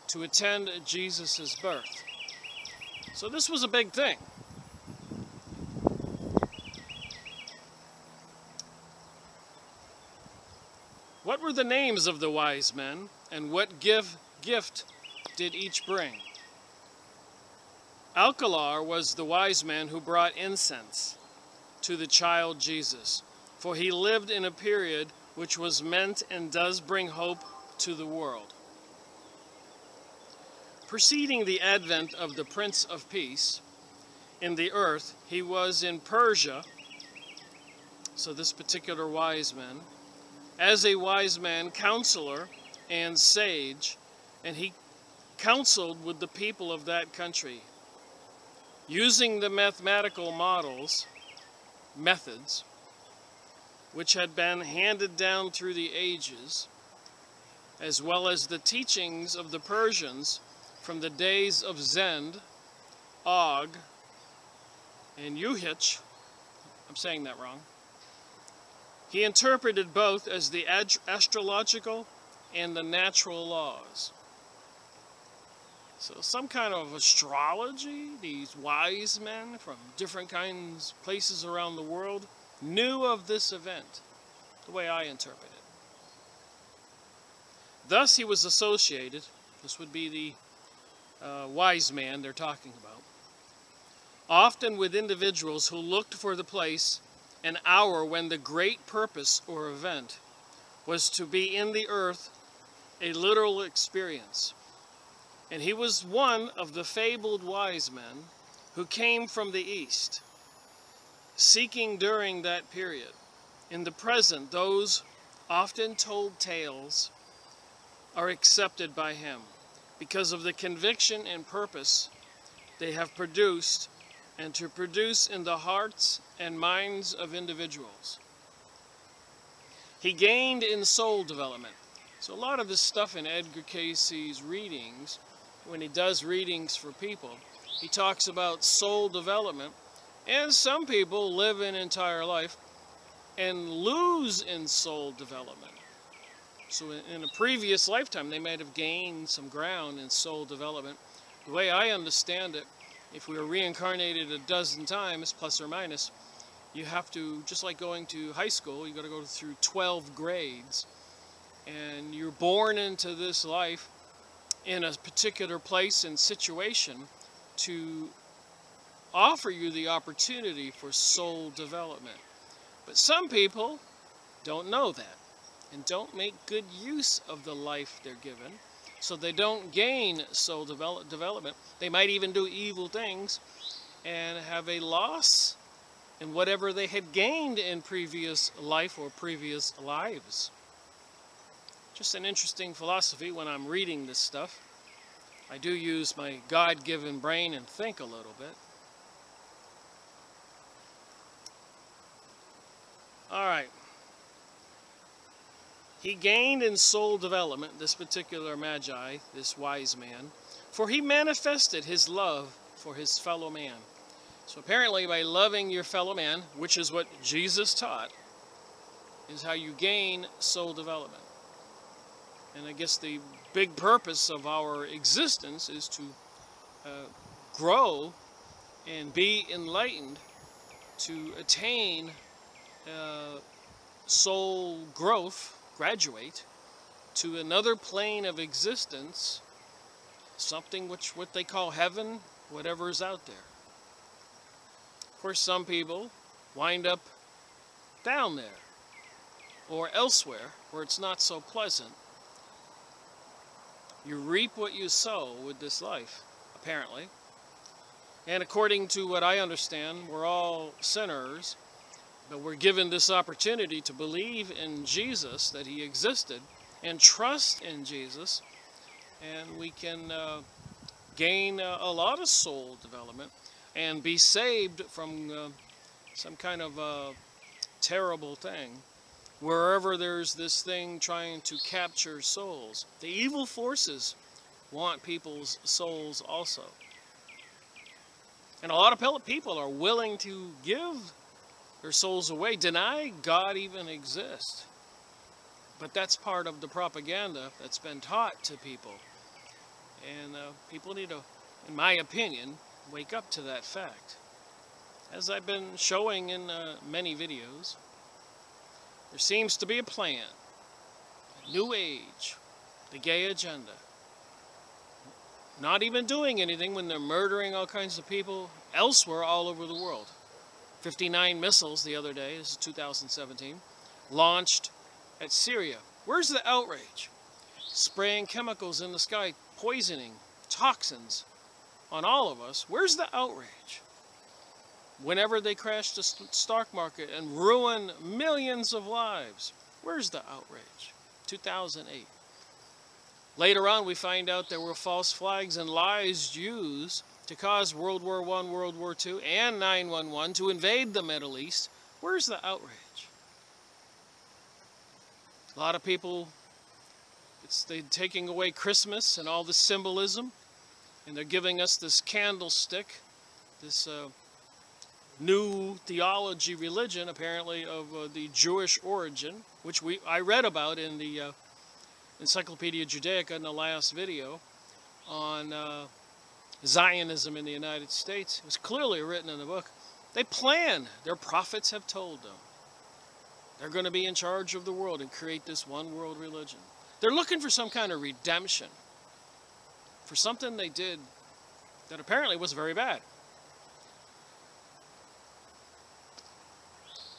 to attend Jesus' birth. So this was a big thing. What were the names of the wise men, and what gift did each bring? Alcalar was the wise man who brought incense to the child Jesus, for he lived in a period which was meant and does bring hope to the world. Preceding the advent of the Prince of Peace in the earth, he was in Persia, so this particular wise man, as a wise man, counselor, and sage, and he counseled with the people of that country, using the mathematical methods, which had been handed down through the ages, as well as the teachings of the Persians from the days of Zend, Og, and Uhich. I'm saying that wrong. He interpreted both as the astrological and the natural laws. So some kind of astrology, these wise men from different kinds, places around the world, knew of this event, the way I interpret it. Thus he was associated, this would be the wise man they're talking about, often with individuals who looked for the place an hour when the great purpose or event was to be in the earth, a literal experience. And he was one of the fabled wise men who came from the east, seeking during that period. In the present, those often told tales are accepted by him because of the conviction and purpose they have produced and to produce in the hearts and minds of individuals. He gained in soul development. So a lot of this stuff in Edgar Cayce's readings, when he does readings for people, he talks about soul development. And some people live an entire life and lose in soul development. So in a previous lifetime, they might have gained some ground in soul development. The way I understand it, if we were reincarnated a dozen times, plus or minus, you have to, just like going to high school, you got to go through 12 grades. And you're born into this life in a particular place and situation to offer you the opportunity for soul development. But some people don't know that and don't make good use of the life they're given, so they don't gain soul development. They might even do evil things and have a loss in whatever they had gained in previous life or previous lives. Just an interesting philosophy when I'm reading this stuff. I do use my God-given brain and think a little bit. All right. He gained in soul development, this particular magi, this wise man, for he manifested his love for his fellow man. So apparently by loving your fellow man, which is what Jesus taught, is how you gain soul development. And I guess the big purpose of our existence is to grow and be enlightened, to attain soul growth, graduate to another plane of existence, something what they call heaven, whatever is out there. Of course, some people wind up down there or elsewhere where it's not so pleasant. You reap what you sow with this life, apparently. And according to what I understand, we're all sinners, but we're given this opportunity to believe in Jesus, that he existed, and trust in Jesus, and we can gain a lot of soul development and be saved from some kind of terrible thing, wherever there's this thing trying to capture souls. The evil forces want people's souls also. And a lot of people are willing to give their souls away, deny God even exists. But that's part of the propaganda that's been taught to people. And people need to, in my opinion, wake up to that fact. As I've been showing in many videos, there seems to be a plan, a new age, the gay agenda. Not even doing anything when they're murdering all kinds of people elsewhere all over the world. 59 missiles the other day, this is 2017, launched at Syria. Where's the outrage? Spraying chemicals in the sky, poisoning, toxins on all of us. Where's the outrage? Whenever they crash the stock market and ruin millions of lives, where's the outrage? 2008. Later on, we find out there were false flags and lies used to cause World War I, World War II, and 9/11 to invade the Middle East. Where's the outrage? A lot of people, they're taking away Christmas and all the symbolism, and they're giving us this candlestick, this new theology religion, apparently of the Jewish origin, which I read about in the Encyclopedia Judaica in the last video on Zionism in the United States. It was clearly written in the book. They plan. Their prophets have told them. They're going to be in charge of the world and create this one world religion. They're looking for some kind of redemption for something they did that apparently was very bad.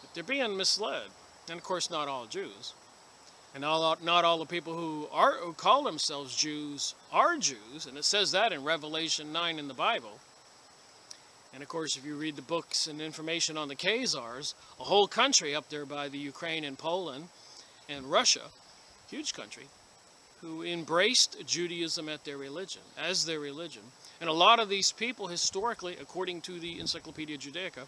But they're being misled. And of course, not all Jews. And not all the people who call themselves Jews are Jews, and it says that in Revelation 9 in the Bible. And of course, if you read the books and information on the Khazars, a whole country up there by the Ukraine and Poland and Russia, huge country, who embraced Judaism as their religion. And a lot of these people, historically, according to the Encyclopedia Judaica,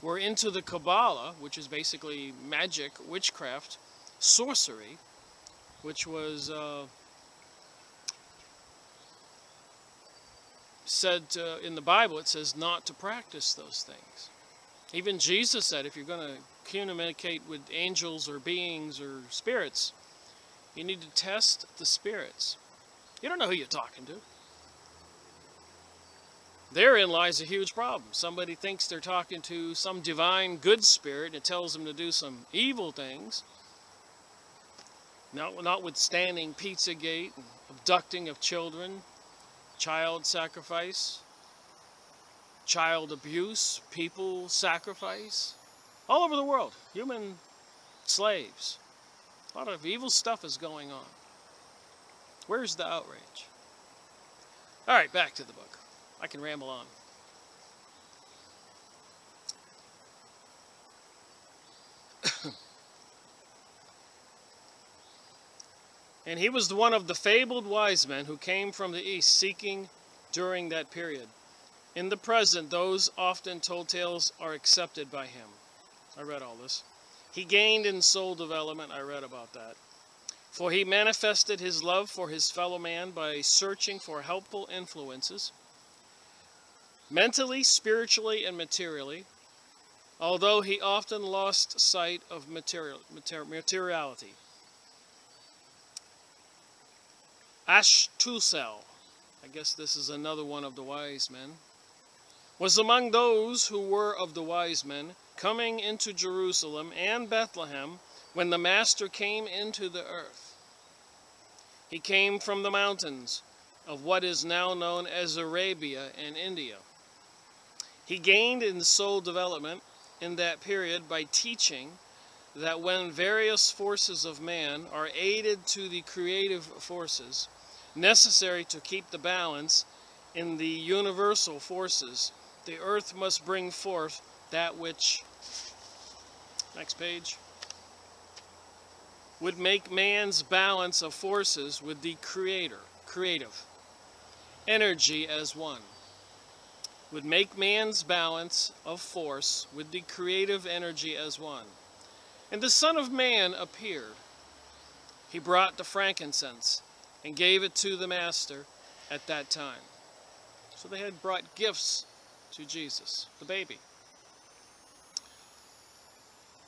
were into the Kabbalah, which is basically magic, witchcraft, sorcery, which was said in the Bible, it says not to practice those things. Even Jesus said if you're going to communicate with angels or beings or spirits, you need to test the spirits. You don't know who you're talking to. Therein lies a huge problem. Somebody thinks they're talking to some divine good spirit and it tells them to do some evil things. Notwithstanding Pizzagate, and abducting of children, child sacrifice, child abuse, people sacrifice, all over the world, human slaves. A lot of evil stuff is going on. Where's the outrage? All right, back to the book. I can ramble on. And he was one of the fabled wise men who came from the east, seeking during that period. In the present, those often told tales are accepted by him. I read all this. He gained in soul development. I read about that. For he manifested his love for his fellow man by searching for helpful influences, mentally, spiritually, and materially, although he often lost sight of materiality. Ashtusel, I guess this is another one of the wise men, was among those who were of the wise men, coming into Jerusalem and Bethlehem when the Master came into the earth. He came from the mountains of what is now known as Arabia and India. He gained in soul development in that period by teaching that when various forces of man are aided to the creative forces necessary to keep the balance in the universal forces, the earth must bring forth that which, next page, would make man's balance of forces with the creative energy as one. Would make man's balance of force with the creative energy as one. And the Son of Man appeared. He brought the frankincense and gave it to the Master at that time. So they had brought gifts to Jesus, the baby.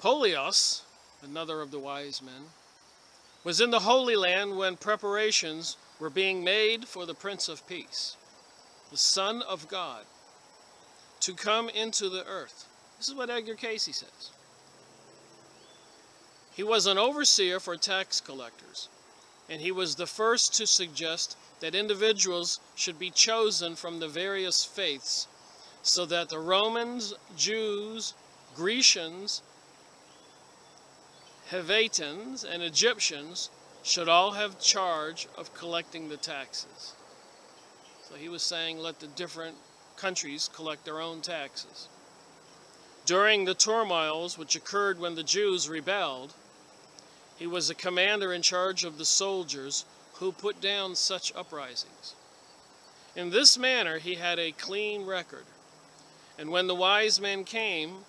Polios, another of the wise men, was in the Holy Land when preparations were being made for the Prince of Peace, the Son of God, to come into the earth. This is what Edgar Cayce says. He was an overseer for tax collectors, and he was the first to suggest that individuals should be chosen from the various faiths so that the Romans, Jews, Grecians, Helvetians, and Egyptians should all have charge of collecting the taxes. So he was saying let the different countries collect their own taxes. During the turmoils which occurred when the Jews rebelled, he was a commander in charge of the soldiers who put down such uprisings. In this manner he had a clean record, and when the wise men came,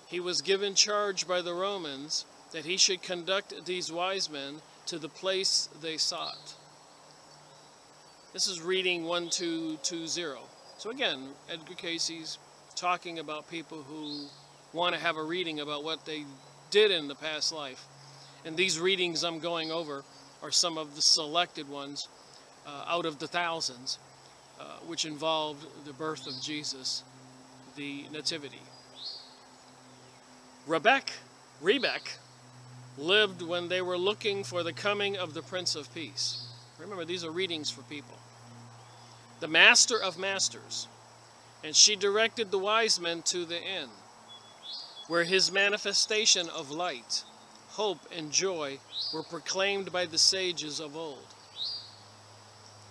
he was given charge by the Romans that he should conduct these wise men to the place they sought. This is reading 1220. So again, Edgar Cayce's talking about people who want to have a reading about what they did in the past life. And these readings I'm going over are some of the selected ones out of the thousands, which involved the birth of Jesus, the Nativity. Rebek lived when they were looking for the coming of the Prince of Peace. Remember, these are readings for people. The Master of Masters, and she directed the wise men to the inn, where his manifestation of light, hope, and joy were proclaimed by the sages of old.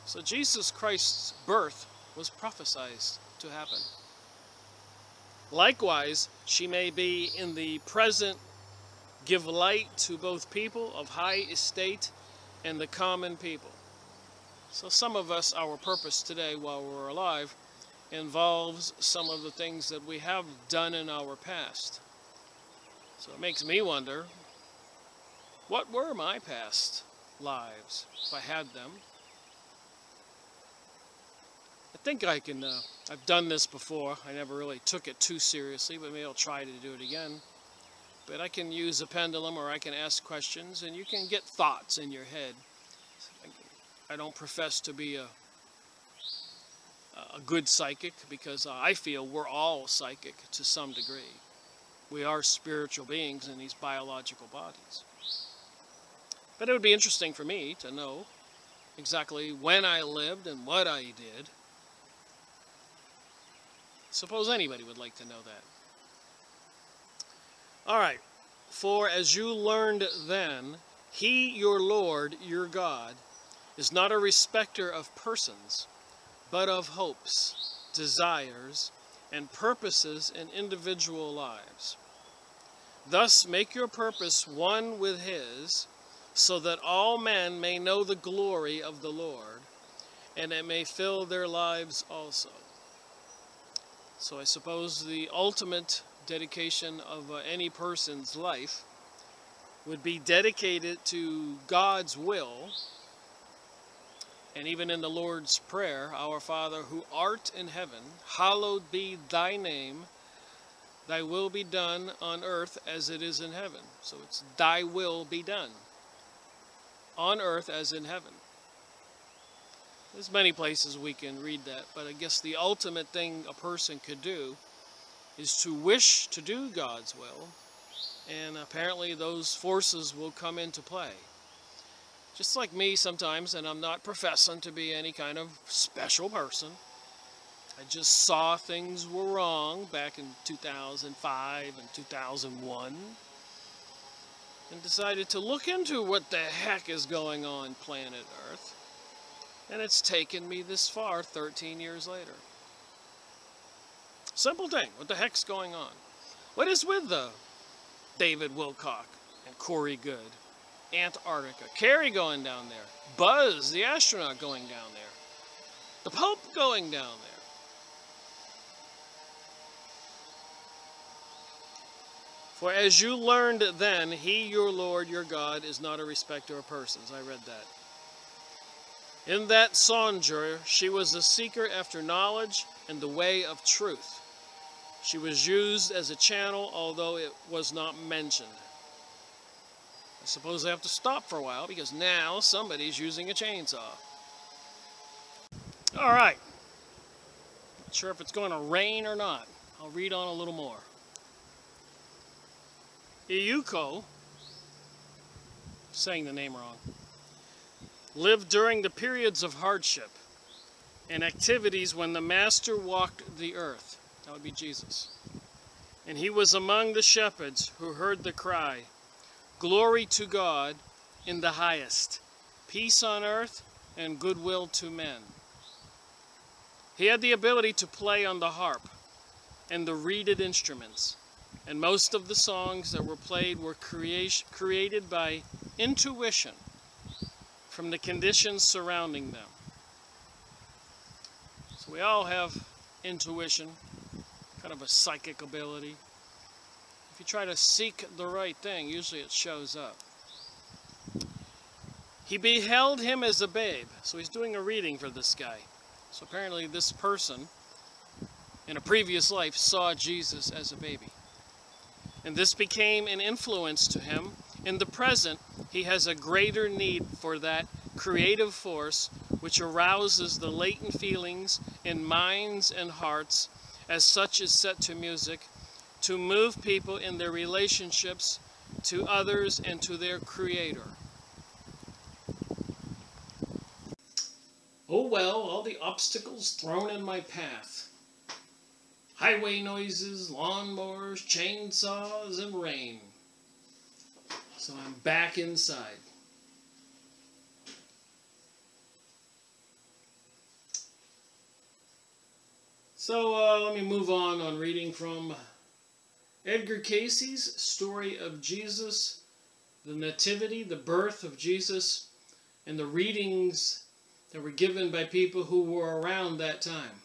So Jesus Christ's birth was prophesied to happen. Likewise, she may be in the present give light to both people of high estate and the common people. So some of us, our purpose today while we're alive involves some of the things that we have done in our past. So it makes me wonder, what were my past lives, if I had them? think I can, I've done this before. I never really took it too seriously, but maybe I'll try to do it again. But I can use a pendulum, or I can ask questions, and you can get thoughts in your head. I don't profess to be a good psychic, because I feel we're all psychic to some degree. We are spiritual beings in these biological bodies. But it would be interesting for me to know exactly when I lived and what I did. Suppose anybody would like to know that. All right. For as you learned then, he, your Lord, your God, is not a respecter of persons, but of hopes, desires, and purposes in individual lives. Thus make your purpose one with his, so that all men may know the glory of the Lord, and it may fill their lives also. So I suppose the ultimate dedication of any person's life would be dedicated to God's will. And even in the Lord's Prayer, Our Father who art in heaven, hallowed be thy name, thy will be done on earth as it is in heaven. So it's thy will be done on earth as in heaven. There's many places we can read that, but I guess the ultimate thing a person could do is to wish to do God's will, and apparently those forces will come into play. Just like me sometimes, and I'm not professing to be any kind of special person. I just saw things were wrong back in 2005 and 2001, and decided to look into what the heck is going on planet Earth. And it's taken me this far 13 years later. Simple thing. What the heck's going on? What is with David Wilcock and Corey Good? Antarctica. Carrie going down there. Buzz, the astronaut, going down there. The Pope going down there. For as you learned then, he, your Lord, your God, is not a respecter of persons. I read that. In that sojourn, she was a seeker after knowledge and the way of truth. She was used as a channel, although it was not mentioned. I suppose I have to stop for a while, because now somebody's using a chainsaw. All right. Not sure if it's going to rain or not. I'll read on a little more. Iuko, saying the name wrong, lived during the periods of hardship and activities when the Master walked the earth. That would be Jesus. And he was among the shepherds who heard the cry, "Glory to God in the highest, peace on earth and goodwill to men." He had the ability to play on the harp and the reeded instruments, and most of the songs that were played were created by intuition from the conditions surrounding them. So we all have intuition, kind of a psychic ability. If you try to seek the right thing, usually it shows up. He beheld him as a babe. So he's doing a reading for this guy. So apparently this person, in a previous life, saw Jesus as a baby. And this became an influence to him. In the present, he has a greater need for that creative force which arouses the latent feelings in minds and hearts, as such is set to music, to move people in their relationships to others and to their Creator. Oh well, all the obstacles thrown in my path. Highway noises, lawnmowers, chainsaws, and rain. So I'm back inside. So let me move on reading from Edgar Cayce's Story of Jesus, the Nativity, the birth of Jesus, and the readings that were given by people who were around that time.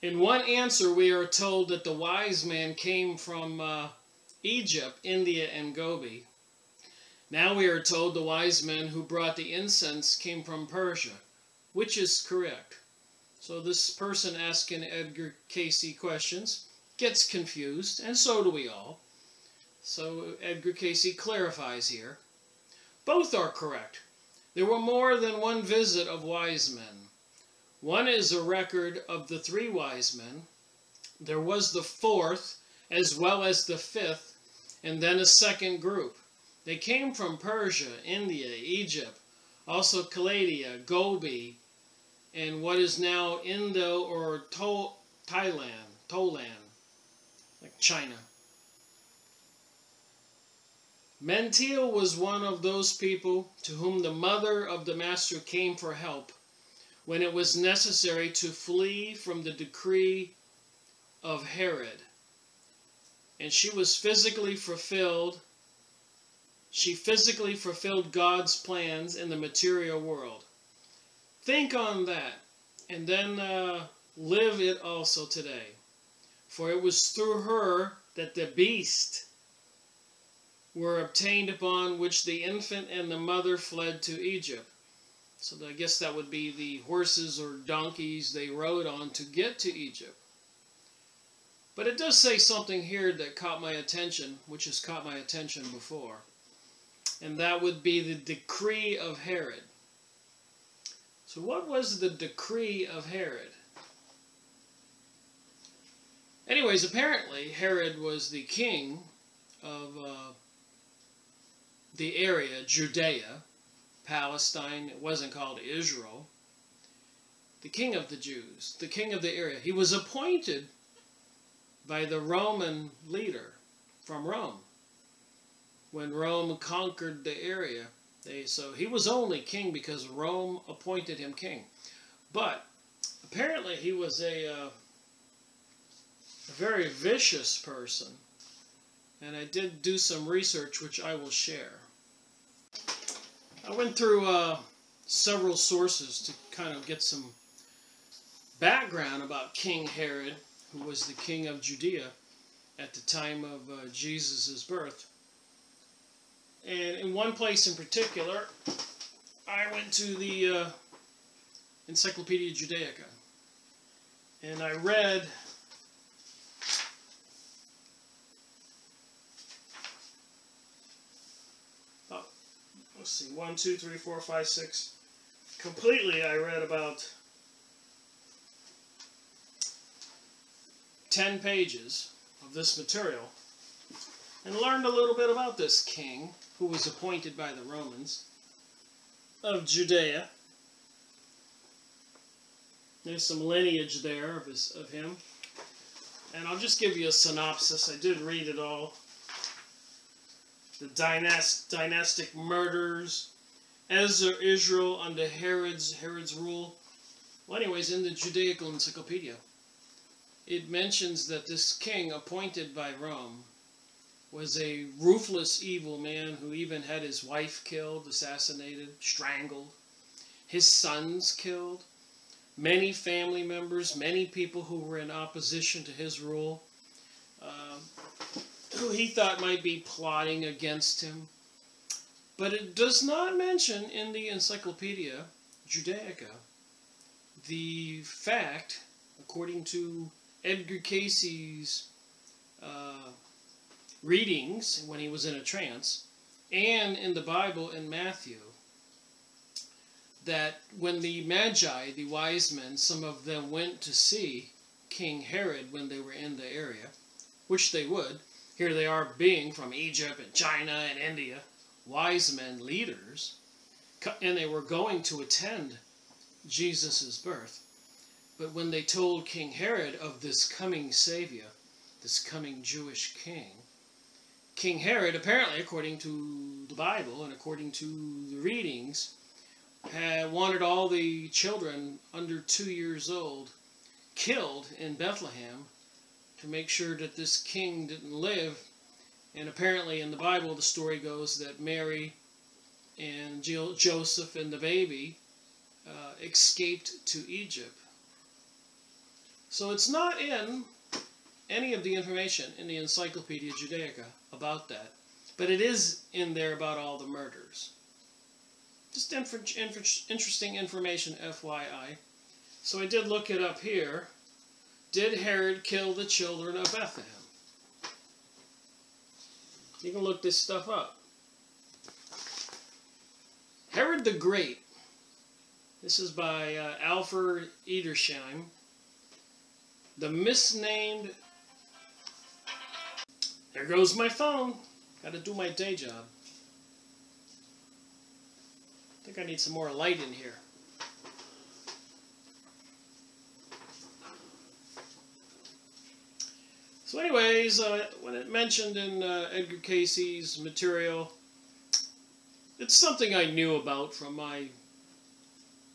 In one answer, we are told that the wise man came from Egypt, India, and Gobi. Now we are told the wise men who brought the incense came from Persia, which is correct? So this person asking Edgar Cayce questions gets confused, and so do we all. So Edgar Cayce clarifies here. Both are correct. There were more than one visit of wise men. One is a record of the 3 wise men. There was the 4th, as well as the 5th, and then a second group. They came from Persia, India, Egypt, also Caladia, Gobi, and what is now Indo or Tolan, like China. Mentil was one of those people to whom the mother of the master came for help when it was necessary to flee from the decree of Herod. And she physically fulfilled God's plans in the material world. Think on that, and then live it also today. For it was through her that the beast were obtained, upon which the infant and the mother fled to Egypt. So I guess that would be the horses or donkeys they rode on to get to Egypt. But it does say something here that caught my attention, which has caught my attention before. And that would be the decree of Herod. So what was the decree of Herod? Anyways, apparently Herod was the king of the area, Judea, Palestine. It wasn't called Israel. The king of the Jews, the king of the area. He was appointed by the Roman leader from Rome. When Rome conquered the area, so he was only king because Rome appointed him king. But apparently he was a very vicious person. And I did do some research, which I will share. I went through several sources to kind of get some background about King Herod, who was the king of Judea at the time of Jesus' birth. And in one place in particular, I went to the Encyclopedia Judaica. And I read let's see, 1, 2, 3, 4, 5, 6. Completely, I read about 10 pages of this material and learned a little bit about this king who was appointed by the Romans of Judea. There's some lineage there of him. And I'll just give you a synopsis. I did read it all. The dynastic murders, Israel under Herod's rule. Well, anyways, in the Judaical Encyclopedia, it mentions that this king appointed by Rome was a ruthless, evil man who even had his wife killed, assassinated, strangled, his sons killed, many family members, many people who were in opposition to his rule, who he thought might be plotting against him. But it does not mention in the Encyclopedia Judaica the fact, according to Edgar Cayce's readings when he was in a trance, and in the Bible in Matthew, that when the Magi, the wise men, some of them went to see King Herod when they were in the area, which they would. Here they are being from Egypt and China and India, wise men, leaders, and they were going to attend Jesus' birth. But when they told King Herod of this coming Savior, this coming Jewish king, King Herod, apparently, according to the Bible and according to the readings, had wanted all the children under 2 years old killed in Bethlehem to make sure that this king didn't live. And apparently in the Bible the story goes that Mary and Joseph and the baby escaped to Egypt. So it's not in any of the information in the Encyclopedia Judaica about that, but it is in there about all the murders. Just interesting information, FYI. So I did look it up here. Did Herod kill the children of Bethlehem? You can look this stuff up. Herod the Great. This is by Alfred Edersheim. The misnamed... There goes my phone. Got to do my day job. I think I need some more light in here. So anyways, when it mentioned in Edgar Cayce's material, it's something I knew about from my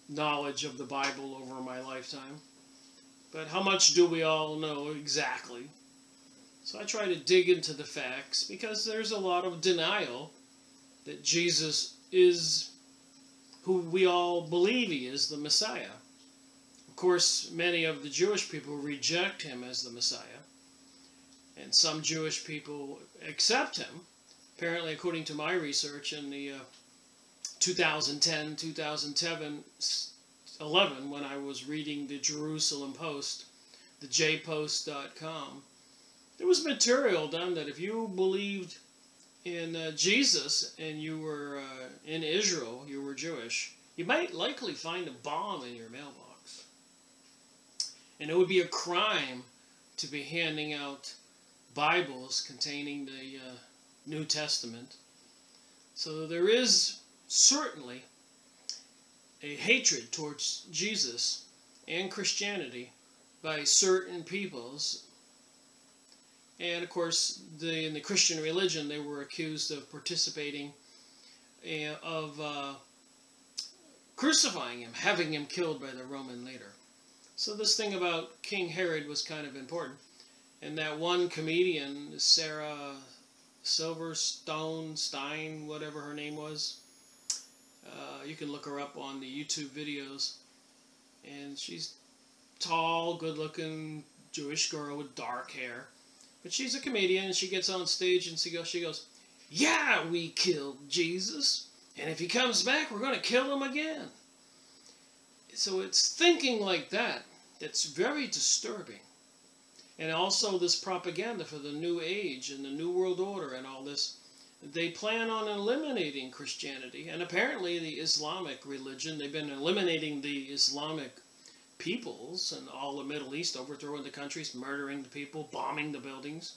knowledge of the Bible over my lifetime. But how much do we all know exactly? So I try to dig into the facts, because there's a lot of denial that Jesus is who we all believe he is, the Messiah. Of course, many of the Jewish people reject him as the Messiah. And some Jewish people accept him. Apparently, according to my research in the 2010, 2011, when I was reading the Jerusalem Post, the jpost.com, there was material done that if you believed in Jesus and you were in Israel, you were Jewish, you might likely find a bomb in your mailbox. And it would be a crime to be handing out Bibles containing the New Testament. So there is certainly a hatred towards Jesus and Christianity by certain peoples. And of course, in the Christian religion, they were accused of participating of crucifying him, having him killed by the Roman leader. So this thing about King Herod was kind of important. And that one comedian, Sarah Stein, whatever her name was, you can look her up on the YouTube videos. And she's tall, good-looking Jewish girl with dark hair. But she's a comedian, and she gets on stage and she goes, "Yeah, we killed Jesus, and if he comes back, we're going to kill him again." So it's thinking like that that's very disturbing. And also this propaganda for the New Age and the New World Order and all this. They plan on eliminating Christianity, and apparently the Islamic religion, they've been eliminating the Islamic peoples and all the Middle East, overthrowing the countries, murdering the people, bombing the buildings.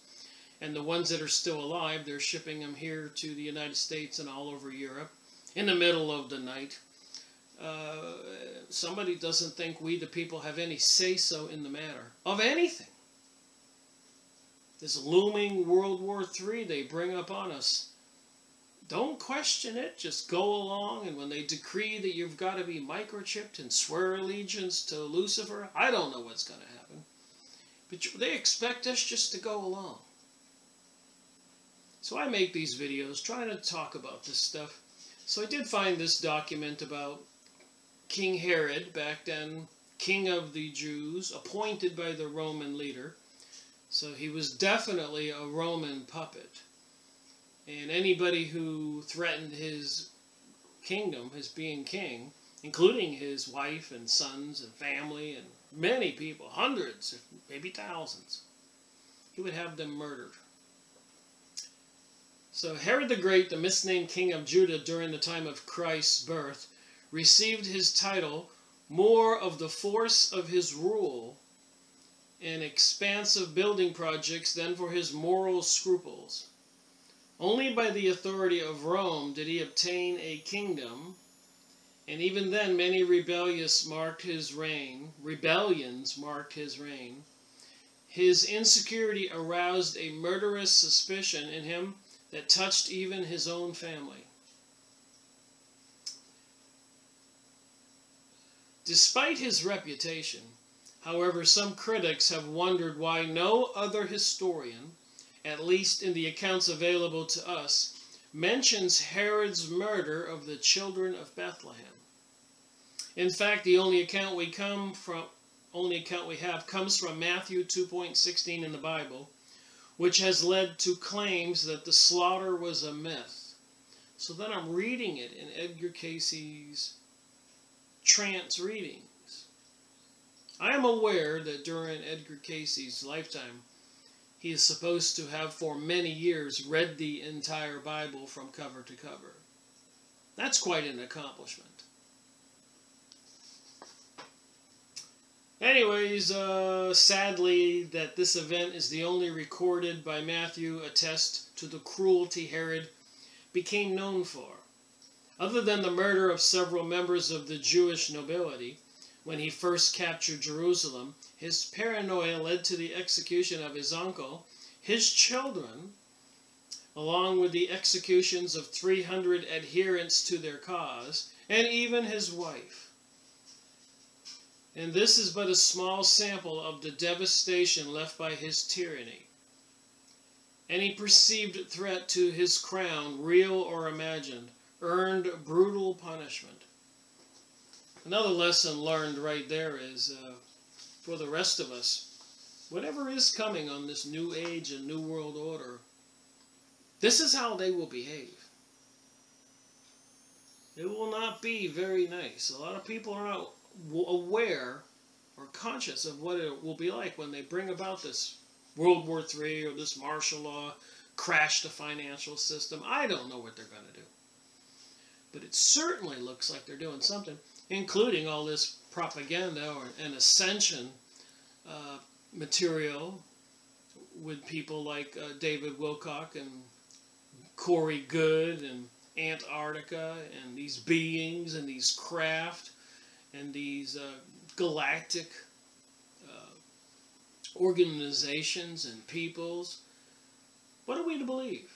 And the ones that are still alive, they're shipping them here to the United States and all over Europe in the middle of the night. Somebody doesn't think we, the people, have any say-so in the matter of anything. This looming World War III they bring up on us. Don't question it, just go along, and when they decree that you've got to be microchipped and swear allegiance to Lucifer, I don't know what's going to happen. But they expect us just to go along. So I make these videos trying to talk about this stuff. So I did find this document about King Herod, back then, king of the Jews, appointed by the Roman leader. So he was definitely a Roman puppet. And anybody who threatened his kingdom, his being king, including his wife and sons and family and many people, hundreds, maybe thousands, he would have them murdered. So Herod the Great, the misnamed king of Judah during the time of Christ's birth, received his title more of the force of his rule and expansive building projects than for his moral scruples. Only by the authority of Rome did he obtain a kingdom, and even then many rebellions marked his reign. His insecurity aroused a murderous suspicion in him that touched even his own family. Despite his reputation, however, some critics have wondered why no other historian, at least in the accounts available to us, mentions Herod's murder of the children of Bethlehem. In fact, the only account we have comes from Matthew 2.16 in the Bible, which has led to claims that the slaughter was a myth. So then I'm reading it in Edgar Cayce's trance readings. I am aware that during Edgar Cayce's lifetime, he is supposed to have for many years read the entire Bible from cover to cover. That's quite an accomplishment. Anyways, sadly, that this event is the only recorded by Matthew attest to the cruelty Herod became known for. Other than the murder of several members of the Jewish nobility, when he first captured Jerusalem, his paranoia led to the execution of his uncle, his children, along with the executions of 300 adherents to their cause, and even his wife. And this is but a small sample of the devastation left by his tyranny. Any perceived threat to his crown, real or imagined, earned brutal punishment. Another lesson learned right there is, for the rest of us, whatever is coming on this new age and new world order, this is how they will behave. It will not be very nice. A lot of people are not aware or conscious of what it will be like when they bring about this World War III or this martial law, crash the financial system. I don't know what they're going to do. But it certainly looks like they're doing something, including all this propaganda and ascension material with people like David Wilcock and Corey Goode and Antarctica and these beings and these craft and these galactic organizations and peoples. What are we to believe?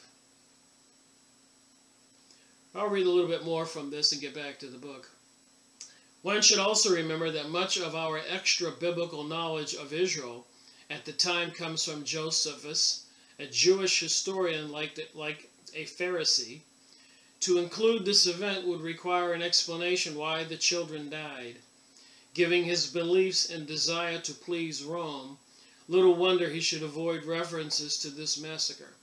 I'll read a little bit more from this and get back to the book. One should also remember that much of our extra-biblical knowledge of Israel at the time comes from Josephus, a Jewish historian like a Pharisee. To include this event would require an explanation why the children died. Giving his beliefs and desire to please Rome, little wonder he should avoid references to this massacre.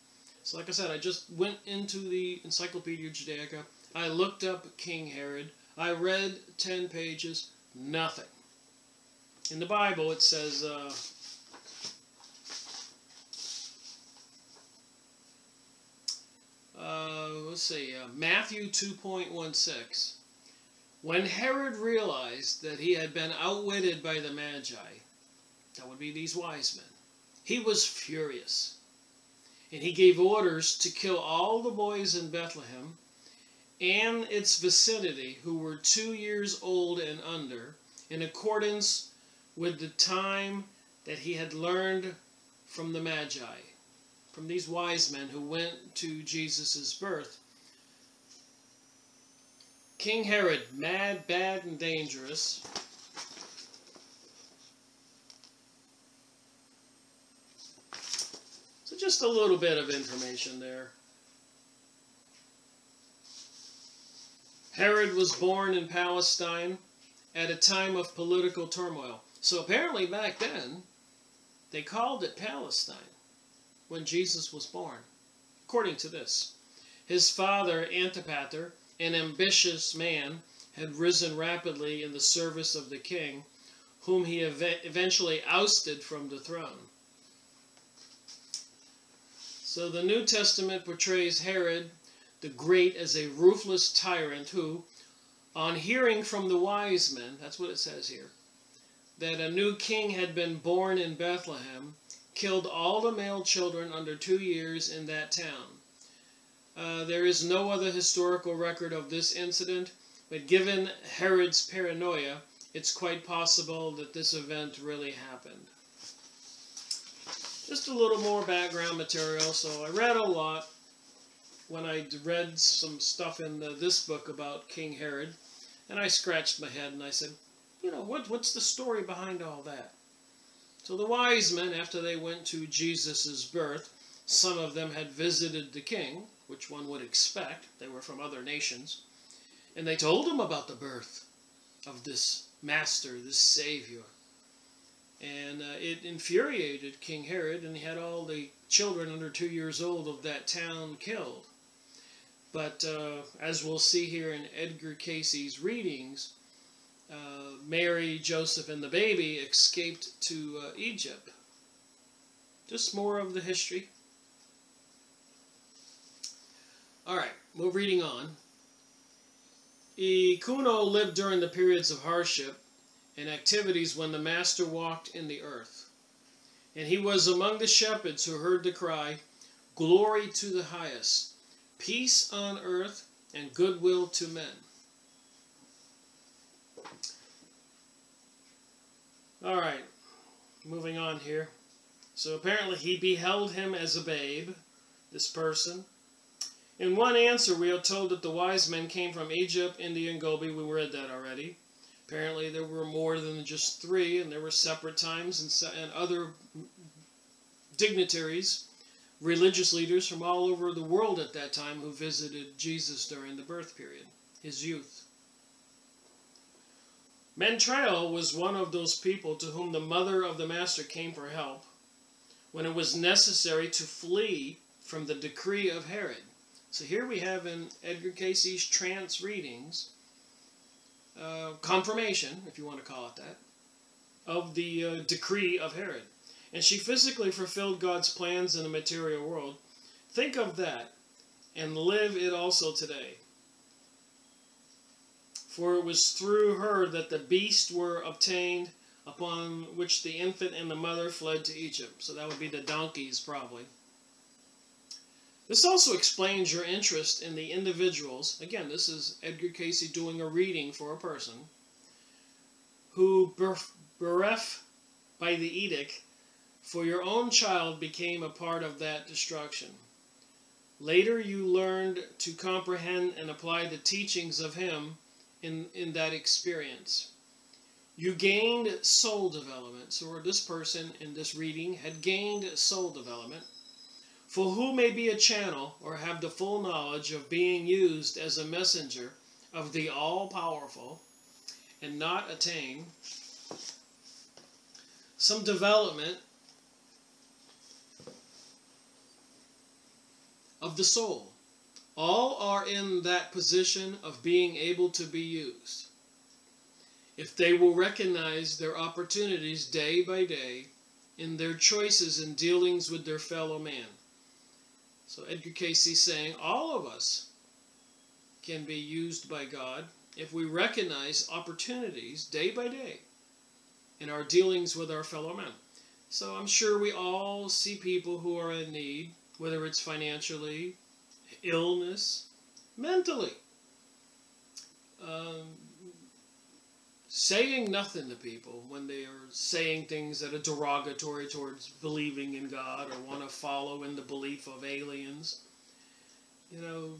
So like I said, I just went into the Encyclopedia Judaica. I looked up King Herod. I read 10 pages. Nothing. In the Bible it says, let's see, Matthew 2.16. When Herod realized that he had been outwitted by the Magi, that would be these wise men, he was furious. And he gave orders to kill all the boys in Bethlehem and its vicinity who were 2 years old and under, in accordance with the time that he had learned from the Magi, from these wise men who went to Jesus' birth. King Herod, mad, bad, and dangerous, so just a little bit of information there. Herod was born in Palestine at a time of political turmoil. So apparently back then, they called it Palestine when Jesus was born, according to this. His father, Antipater, an ambitious man, had risen rapidly in the service of the king, whom he eventually ousted from the throne. So the New Testament portrays Herod the Great as a ruthless tyrant who, on hearing from the wise men, that's what it says here, that a new king had been born in Bethlehem, killed all the male children under 2 years in that town. There is no other historical record of this incident, but given Herod's paranoia, it's quite possible that this event really happened. Just a little more background material. So I read a lot when I read some stuff in this book about King Herod, and I scratched my head and I said, you know, what's the story behind all that? So the wise men, after they went to Jesus' birth, some of them had visited the king, which one would expect. They were from other nations. And they told him about the birth of this master, this savior. And it infuriated King Herod, and he had all the children under 2 years old of that town killed. But as we'll see here in Edgar Cayce's readings, Mary, Joseph, and the baby escaped to Egypt. Just more of the history. Alright, we're reading on. Ikuno lived during the periods of hardship and activities when the Master walked in the earth. And he was among the shepherds who heard the cry, "Glory to the highest, peace on earth, and goodwill to men." Alright, moving on here. So apparently he beheld him as a babe, this person. In one answer we are told that the wise men came from Egypt, India, and Gobi. We read that already. Apparently there were more than just 3, and there were separate times and other dignitaries, religious leaders from all over the world at that time who visited Jesus during the birth period, his youth. Mentrail was one of those people to whom the mother of the Master came for help when it was necessary to flee from the decree of Herod. So here we have in Edgar Cayce's trance readings, confirmation, if you want to call it that, of the decree of Herod. And she physically fulfilled God's plans in the material world. Think of that and live it also today. For it was through her that the beasts were obtained, upon which the infant and the mother fled to Egypt. So that would be the donkeys, probably. This also explains your interest in the individuals. Again, this is Edgar Cayce doing a reading for a person who, bereft by the edict, for your own child became a part of that destruction. Later you learned to comprehend and apply the teachings of him in that experience. You gained soul development. So this person in this reading had gained soul development. For who may be a channel or have the full knowledge of being used as a messenger of the all-powerful and not attain some development of the soul. All are in that position of being able to be used, if they will recognize their opportunities day by day in their choices and dealings with their fellow man. So Edgar Cayce is saying all of us can be used by God if we recognize opportunities day by day in our dealings with our fellow men. So I'm sure we all see people who are in need, whether it's financially, illness, mentally. Saying nothing to people when they are saying things that are derogatory towards believing in God or want to follow in the belief of aliens. You know,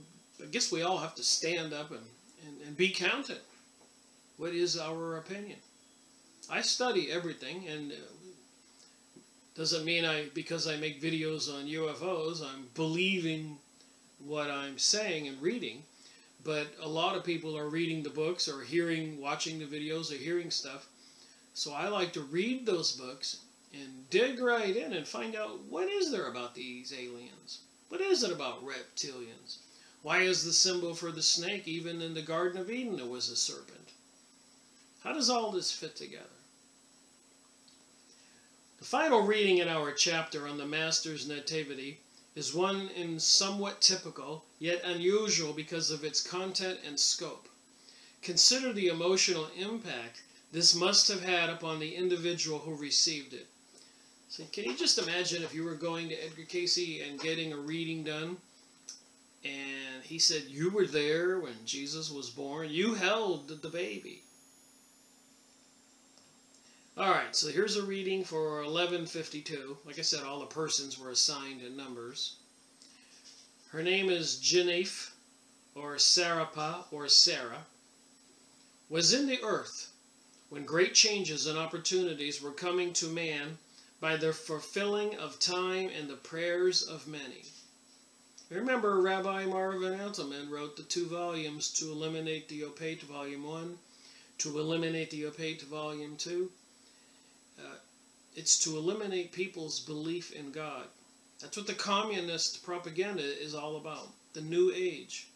I guess we all have to stand up and be counted. What is our opinion? I study everything, and doesn't mean because I make videos on UFOs, I'm believing what I'm saying and reading. But a lot of people are reading the books or watching the videos or hearing stuff. So I like to read those books and dig right in and find out what is there about these aliens? What is it about reptilians? Why is the symbol for the snake, even in the Garden of Eden, there was a serpent? How does all this fit together? The final reading in our chapter on the Master's Nativity is one in somewhat typical, yet unusual because of its content and scope. Consider the emotional impact this must have had upon the individual who received it. So can you just imagine if you were going to Edgar Cayce and getting a reading done, and he said, you were there when Jesus was born, you held the baby. Alright, so here's a reading for 1152. Like I said, all the persons were assigned in numbers. Her name is Jenef, or Sarapa, or Sarah, was in the earth when great changes and opportunities were coming to man by the fulfilling of time and the prayers of many. Remember, Rabbi Marvin Antelman wrote the 2 volumes to eliminate the Opate Volume 1, to eliminate the Opate Volume 2. It's to eliminate people's belief in God. That's what the communist propaganda is all about. The New Age.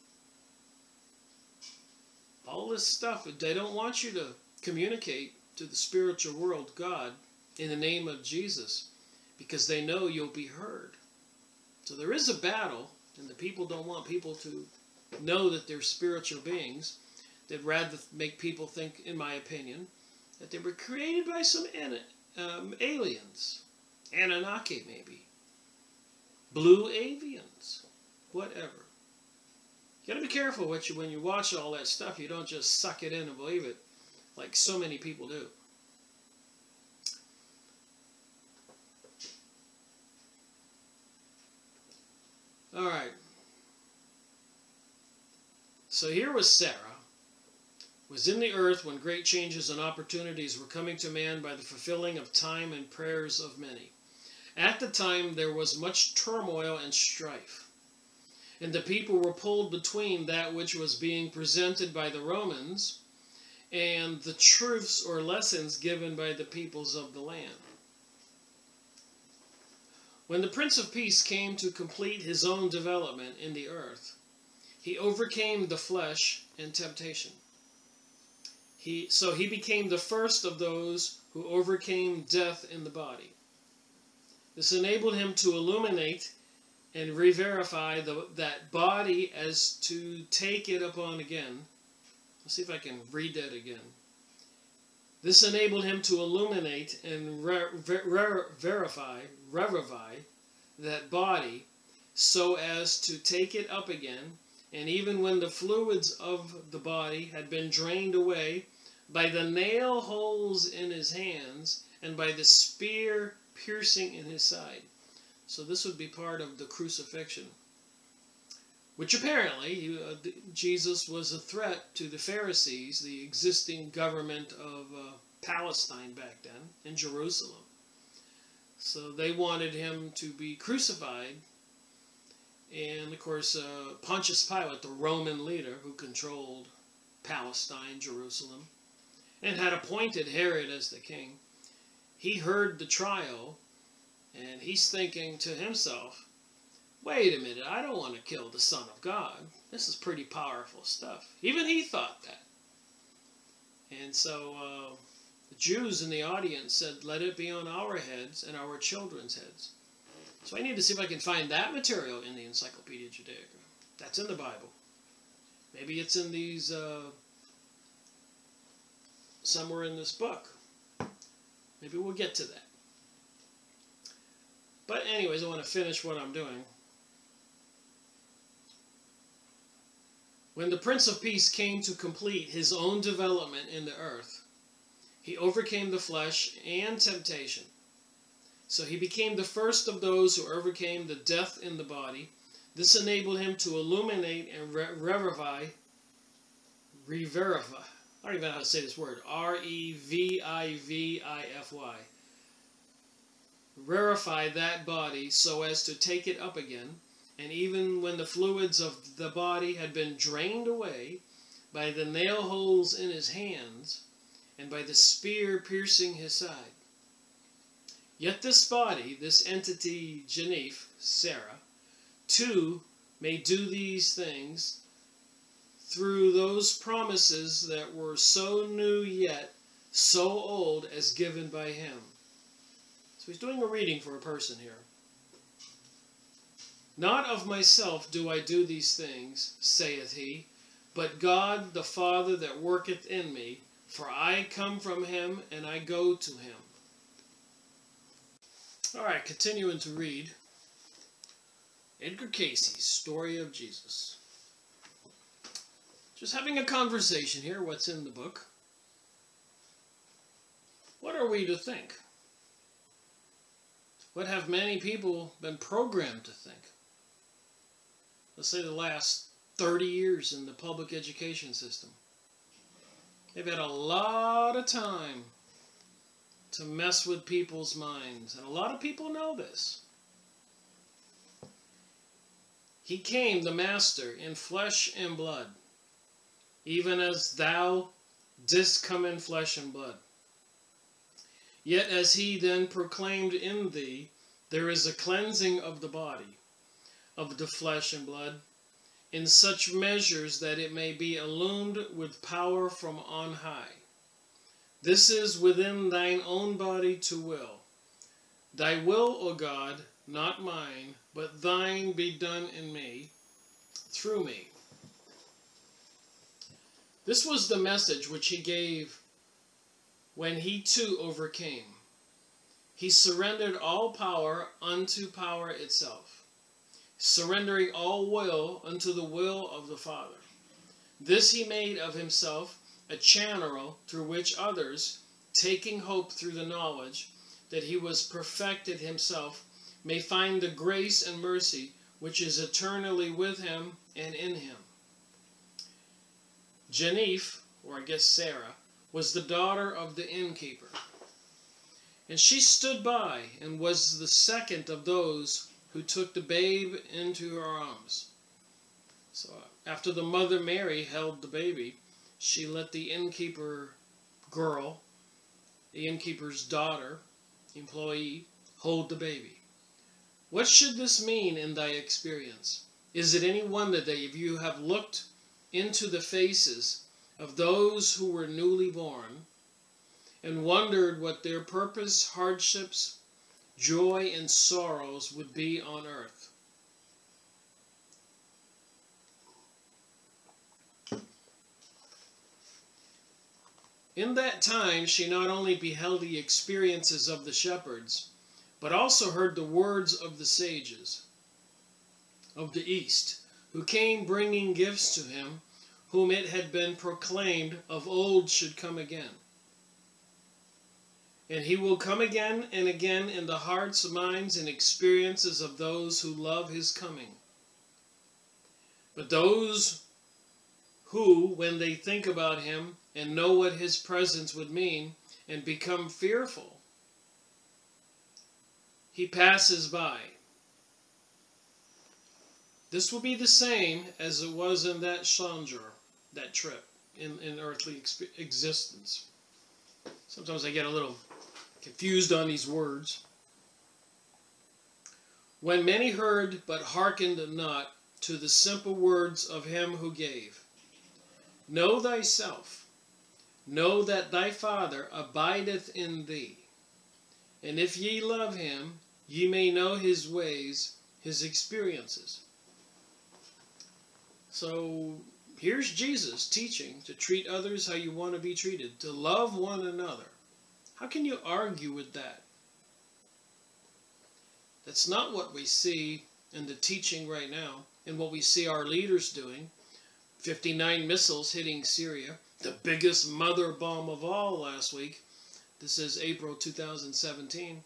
All this stuff, they don't want you to communicate to the spiritual world, God, in the name of Jesus, because they know you'll be heard. So there is a battle, and the people don't want people to know that they're spiritual beings. They'd rather make people think, in my opinion, that they were created by some aliens. Anunnaki, maybe. Blue avians. Whatever. You gotta be careful when you watch all that stuff. You don't just suck it in and believe it, like so many people do. Alright. So here was Sarah, was in the earth when great changes and opportunities were coming to man by the fulfilling of time and prayers of many. At the time there was much turmoil and strife, and the people were pulled between that which was being presented by the Romans and the truths or lessons given by the peoples of the land. When the Prince of Peace came to complete his own development in the earth, he overcame the flesh and temptation. So he became the first of those who overcame death in the body. This enabled him to illuminate and re-verify that body as to take it upon again. Let's see if I can read that again. This enabled him to illuminate and verify that body so as to take it up again, and even when the fluids of the body had been drained away by the nail holes in his hands and by the spear piercing in his side. So this would be part of the crucifixion, which apparently Jesus was a threat to the Pharisees, the existing government of Palestine back then, in Jerusalem. So they wanted him to be crucified. And of course, Pontius Pilate, the Roman leader who controlled Palestine, Jerusalem, and had appointed Herod as the king, he heard the trial, and he's thinking to himself, wait a minute, I don't want to kill the Son of God. This is pretty powerful stuff. Even he thought that. And so the Jews in the audience said, let it be on our heads and our children's heads. So I need to see if I can find that material in the Encyclopedia Judaica. That's in the Bible. Maybe it's in these, somewhere in this book. Maybe we'll get to that. But anyways, I want to finish what I'm doing. When the Prince of Peace came to complete his own development in the earth, he overcame the flesh and temptation. So he became the first of those who overcame the death in the body. This enabled him to illuminate and re-verify. I don't even know how to say this word. R-E-V-I-V-I-F-Y. Verify that body so as to take it up again. And even when the fluids of the body had been drained away by the nail holes in his hands and by the spear piercing his side. Yet this body, this entity Genève, Sarah, too may do these things through those promises that were so new yet so old as given by him. So he's doing a reading for a person here. Not of myself do I do these things, saith he, but God the Father that worketh in me, for I come from him and I go to him. Alright, continuing to read Edgar Cayce's Story of Jesus. Just having a conversation here, what's in the book. What are we to think? What have many people been programmed to think? Let's say the last 30 years in the public education system. They've had a lot of time to mess with people's minds, and a lot of people know this. He came, the Master, in flesh and blood, even as thou didst come in flesh and blood. Yet as he then proclaimed in thee, there is a cleansing of the body, of the flesh and blood, in such measures that it may be illumined with power from on high. This is within thine own body to will. Thy will, O God, not mine, but thine be done in me, through me. This was the message which he gave when he too overcame. He surrendered all power unto power itself, surrendering all will unto the will of the Father. This he made of himself a channel through which others, taking hope through the knowledge that he was perfected himself, may find the grace and mercy which is eternally with him and in him. Genevieve, or I guess Sarah, was the daughter of the innkeeper, and she stood by and was the second of those who took the babe into her arms. So after the mother Mary held the baby, she let the innkeeper girl, the innkeeper's daughter, employee, hold the baby. What should this mean in thy experience? Is it any wonder that if you have looked into the faces of those who were newly born and wondered what their purpose, hardships, joy, and sorrows would be on earth? In that time she not only beheld the experiences of the shepherds, but also heard the words of the sages of the East, who came bringing gifts to him, whom it had been proclaimed of old should come again. And he will come again and again in the hearts, minds, and experiences of those who love his coming. But those who, when they think about him and know what his presence would mean and become fearful, he passes by. This will be the same as it was in that sojourn, that trip in earthly existence. Sometimes I get a little confused on these words. When many heard but hearkened not to the simple words of him who gave, know thyself, know that thy Father abideth in thee, and if ye love him, ye may know his ways, his experiences. So here's Jesus teaching to treat others how you want to be treated, to love one another. How can you argue with that? That's not what we see in the teaching right now, and what we see our leaders doing. 59 missiles hitting Syria, the biggest mother bomb of all last week. This is April 2017,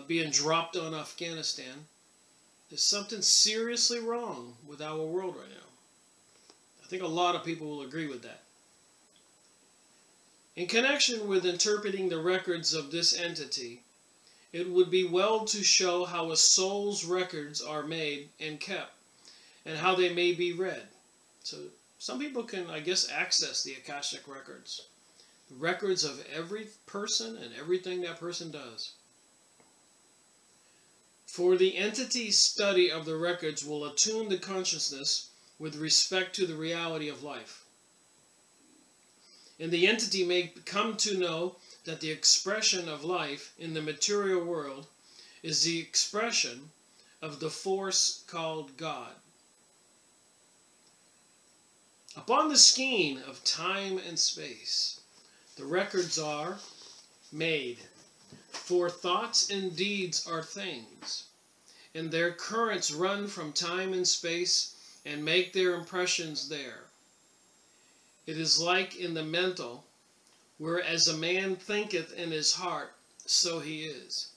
being dropped on Afghanistan. There's something seriously wrong with our world right now. I think a lot of people will agree with that. In connection with interpreting the records of this entity, it would be well to show how a soul's records are made and kept, and how they may be read. So some people can, I guess, access the Akashic records. The records of every person and everything that person does. For the entity's study of the records will attune the consciousness with respect to the reality of life. And the entity may come to know that the expression of life in the material world is the expression of the force called God. Upon the skein of time and space, the records are made, for thoughts and deeds are things, and their currents run from time and space and make their impressions there. It is like in the mental, where as a man thinketh in his heart, so he is.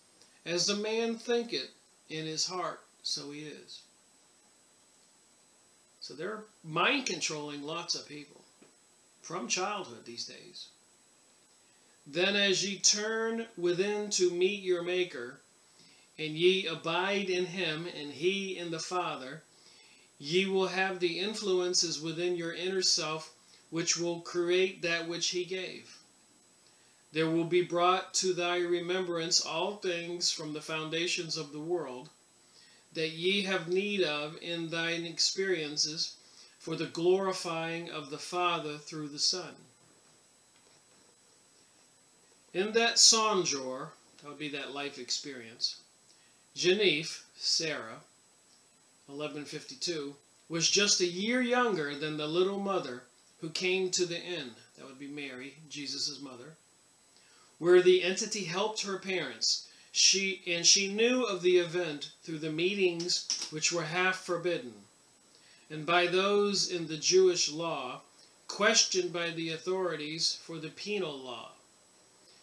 As a man thinketh in his heart, so he is. So they're mind controlling lots of people from childhood these days. Then as ye turn within to meet your Maker, and ye abide in him, and he in the Father, ye will have the influences within your inner self which will create that which he gave. There will be brought to thy remembrance all things from the foundations of the world, that ye have need of in thine experiences for the glorifying of the Father through the Son. In that sonjour, that would be that life experience, Genevieve, Sarah, 1152, was just a year younger than the little mother who came to the inn, that would be Mary, Jesus' mother, where the entity helped her parents. She knew of the event through the meetings which were half forbidden, and by those in the Jewish law, questioned by the authorities for the penal law.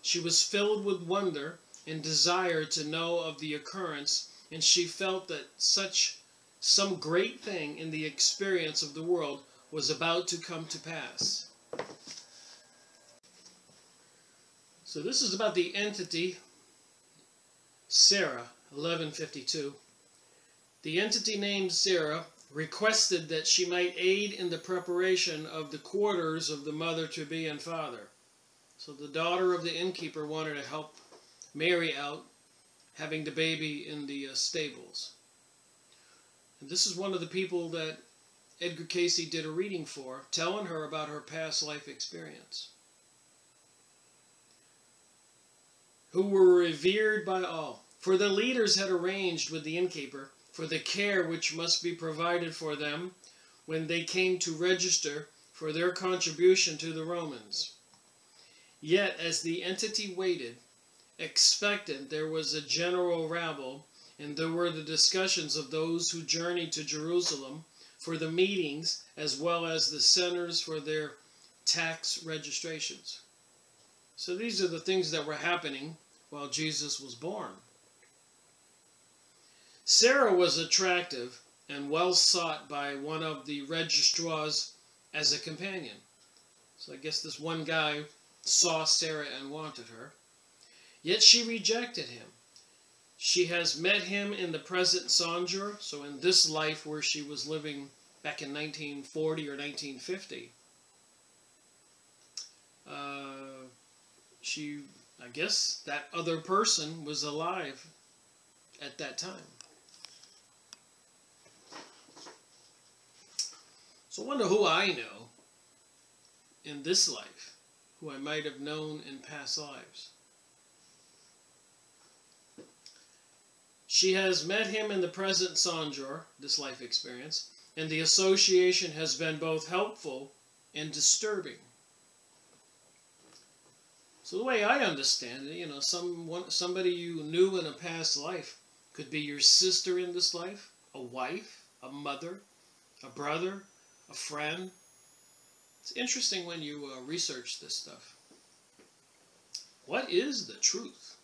She was filled with wonder and desire to know of the occurrence, and she felt that some great thing in the experience of the world was about to come to pass. So this is about the entity Sarah, 1152. The entity named Sarah requested that she might aid in the preparation of the quarters of the mother-to-be and father. So the daughter of the innkeeper wanted to help Mary out, having the baby in the stables. And this is one of the people that Edgar Cayce did a reading for, telling her about her past life experience. Who were revered by all. For the leaders had arranged with the innkeeper for the care which must be provided for them when they came to register for their contribution to the Romans. Yet, as the entity waited, expectant, there was a general rabble, and there were the discussions of those who journeyed to Jerusalem for the meetings, as well as the centers for their tax registrations. So these are the things that were happening while Jesus was born. Sarah was attractive and well sought by one of the registrars as a companion. So I guess this one guy saw Sarah and wanted her. Yet she rejected him. She has met him in the present sonjour, so in this life where she was living back in 1940 or 1950. I guess that other person was alive at that time. So I wonder who I know in this life, who I might have known in past lives. She has met him in the present sonjour, this life experience, and the association has been both helpful and disturbing. So the way I understand it, somebody you knew in a past life could be your sister in this life, a wife, a mother, a brother, a friend. It's interesting when you research this stuff. What is the truth?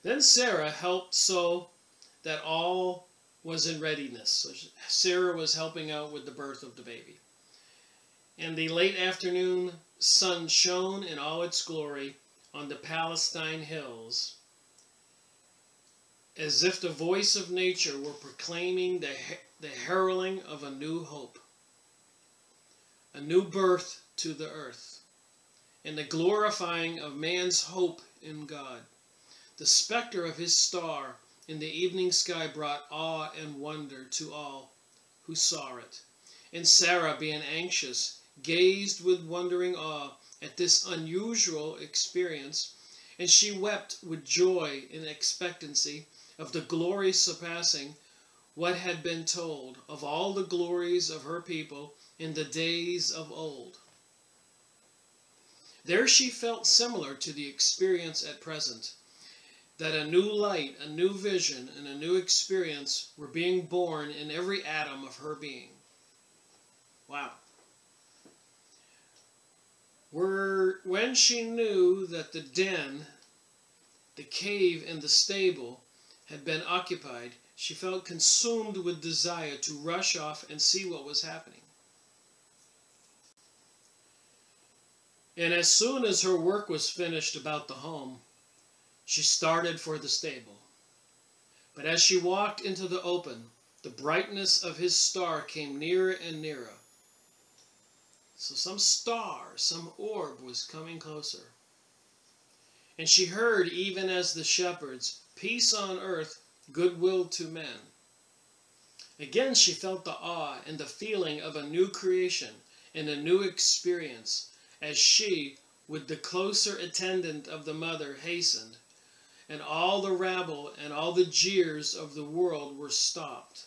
Then Sarah helped so that all was in readiness. So Sarah was helping out with the birth of the baby. And the late afternoon sun shone in all its glory on the Palestine hills, as if the voice of nature were proclaiming the heralding of a new hope, a new birth to the earth, and the glorifying of man's hope in God. The specter of his star in the evening sky brought awe and wonder to all who saw it. And Sarah, being anxious, gazed with wondering awe at this unusual experience, and she wept with joy in expectancy of the glory surpassing what had been told of all the glories of her people in the days of old. There she felt similar to the experience at present, that a new light, a new vision, and a new experience were being born in every atom of her being. Wow. When she knew that the den, the cave, and the stable had been occupied, she felt consumed with desire to rush off and see what was happening. And as soon as her work was finished about the home, she started for the stable. But as she walked into the open, the brightness of his star came nearer and nearer. So some star, some orb was coming closer. And she heard, even as the shepherds, peace on earth, goodwill to men. Again she felt the awe and the feeling of a new creation and a new experience as she, with the closer attendant of the mother, hastened, and all the rabble and all the jeers of the world were stopped.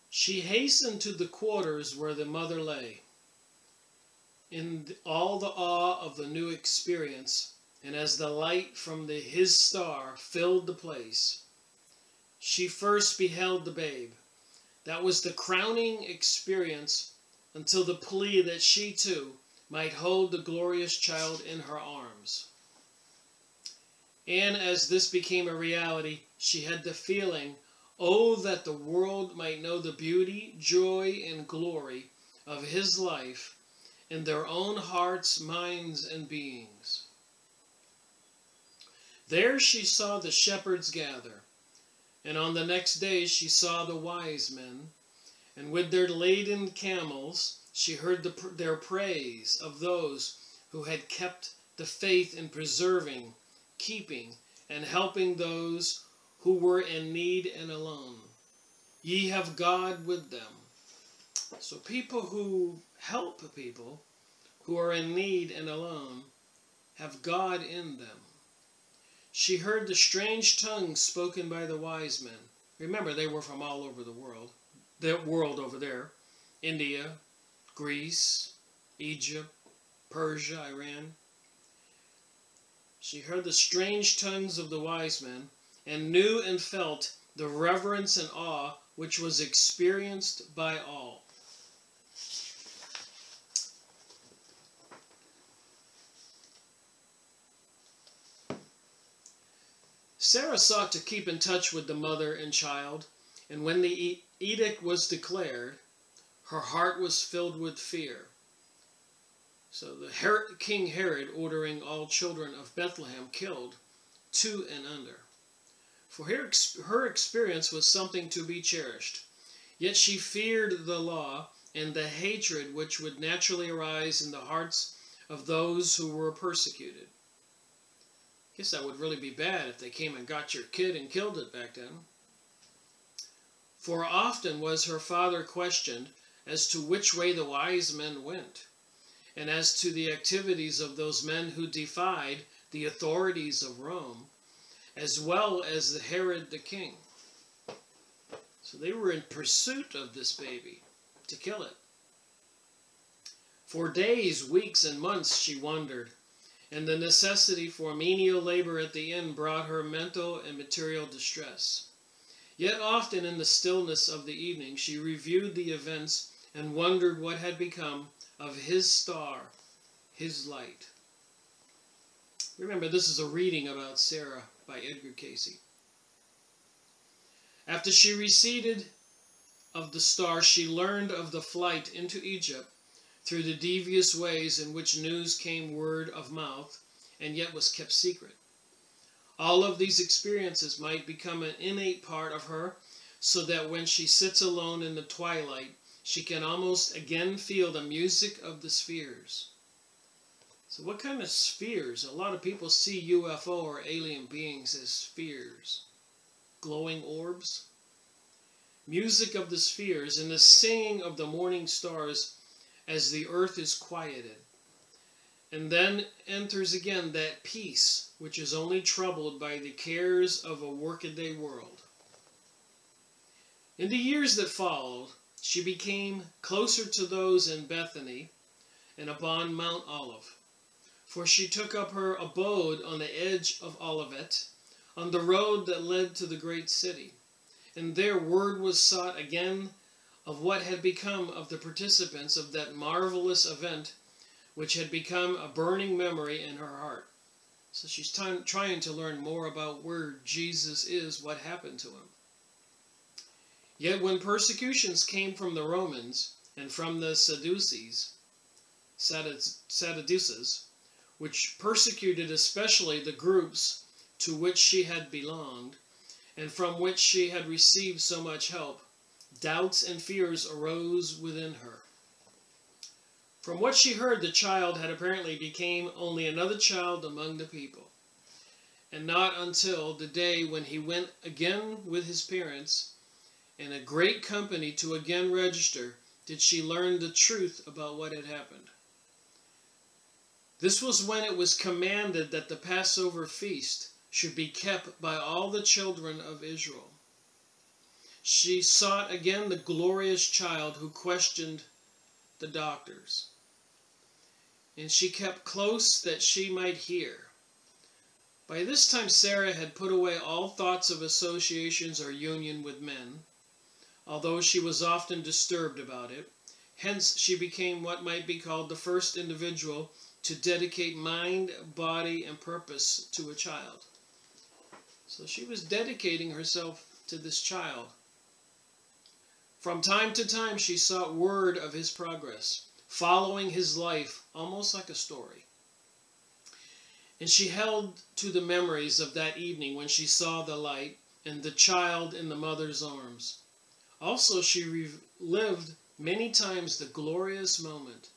She hastened to the quarters where the mother lay, in all the awe of the new experience, and as the light from his star filled the place, she first beheld the babe. That was the crowning experience until the plea that she too might hold the glorious child in her arms. And as this became a reality, she had the feeling, oh, that the world might know the beauty, joy, and glory of his life in their own hearts, minds, and beings. There she saw the shepherds gather, and on the next day she saw the wise men, and with their laden camels she heard their praise of those who had kept the faith in preserving, keeping, and helping those who were in need and alone. Ye have God with them. So people who help people who are in need and alone have God in them. She heard the strange tongues spoken by the wise men. Remember, they were from all over the world. The world over there. India, Greece, Egypt, Persia, Iran. She heard the strange tongues of the wise men and knew and felt the reverence and awe which was experienced by all. Sarah sought to keep in touch with the mother and child, and when the edict was declared, her heart was filled with fear. So King Herod ordering all children of Bethlehem killed, 2 and under. For her experience was something to be cherished, yet she feared the law and the hatred which would naturally arise in the hearts of those who were persecuted. I guess that would really be bad if they came and got your kid and killed it back then. For often was her father questioned as to which way the wise men went, and as to the activities of those men who defied the authorities of Rome, as well as Herod the king. So they were in pursuit of this baby to kill it. For days, weeks, and months she wondered, and the necessity for menial labor at the inn brought her mental and material distress. Yet often in the stillness of the evening she reviewed the events and wondered what had become of his star, his light. Remember, this is a reading about Sarah by Edgar Cayce. After she receded of the star, she learned of the flight into Egypt through the devious ways in which news came word of mouth and yet was kept secret. All of these experiences might become an innate part of her, so that when she sits alone in the twilight, she can almost again feel the music of the spheres. So what kind of spheres? A lot of people see UFO or alien beings as spheres. Glowing orbs. Music of the spheres and the singing of the morning stars as the earth is quieted. And then enters again that peace which is only troubled by the cares of a workaday world. In the years that followed, she became closer to those in Bethany and upon Mount Olive, for she took up her abode on the edge of Olivet, on the road that led to the great city. And there word was sought again of what had become of the participants of that marvelous event which had become a burning memory in her heart. So she's trying to learn more about where Jesus is, what happened to him. Yet when persecutions came from the Romans and from the Sadducees, which persecuted especially the groups to which she had belonged, and from which she had received so much help, doubts and fears arose within her. From what she heard, the child had apparently become only another child among the people, and not until the day when he went again with his parents in a great company to again register did she learn the truth about what had happened. This was when it was commanded that the Passover feast should be kept by all the children of Israel. She sought again the glorious child who questioned the doctors, and she kept close that she might hear. By this time Sarah had put away all thoughts of associations or union with men, although she was often disturbed about it. Hence she became what might be called the first individual to dedicate mind, body, and purpose to a child. So she was dedicating herself to this child. From time to time she sought word of his progress, following his life almost like a story. And she held to the memories of that evening when she saw the light and the child in the mother's arms. Also she relived many times the glorious moment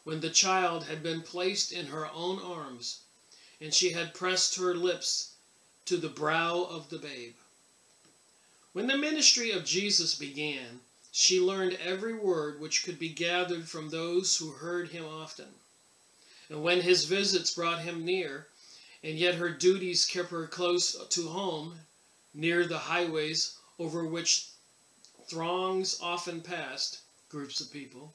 when the child had been placed in her own arms and she had pressed her lips to the brow of the babe. When the ministry of Jesus began, she learned every word which could be gathered from those who heard him often. And when his visits brought him near, and yet her duties kept her close to home, near the highways over which throngs often passed, groups of people,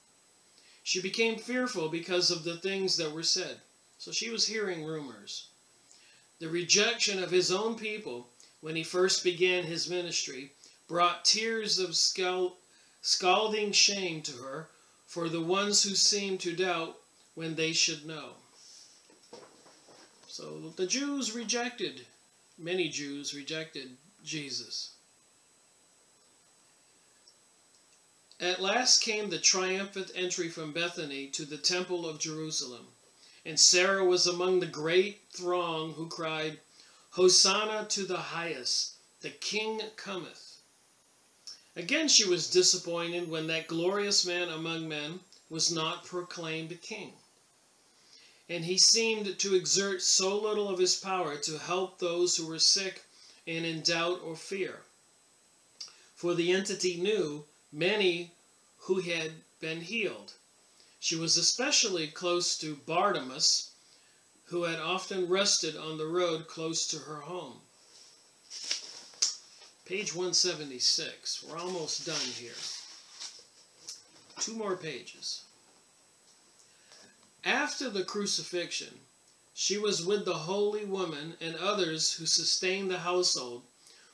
she became fearful because of the things that were said. So she was hearing rumors. The rejection of his own people when he first began his ministry brought tears of scalding shame to her for the ones who seemed to doubt when they should know. So the Jews rejected, many Jews rejected Jesus. At last came the triumphant entry from Bethany to the temple of Jerusalem, and Sarah was among the great throng who cried, "Hosanna to the highest, the King cometh." Again she was disappointed when that glorious man among men was not proclaimed king. And he seemed to exert so little of his power to help those who were sick and in doubt or fear. For the entity knew many who had been healed. She was especially close to Bartimaeus, who had often rested on the road close to her home. Page 176. We're almost done here. 2 more pages. After the crucifixion, she was with the holy woman and others who sustained the household,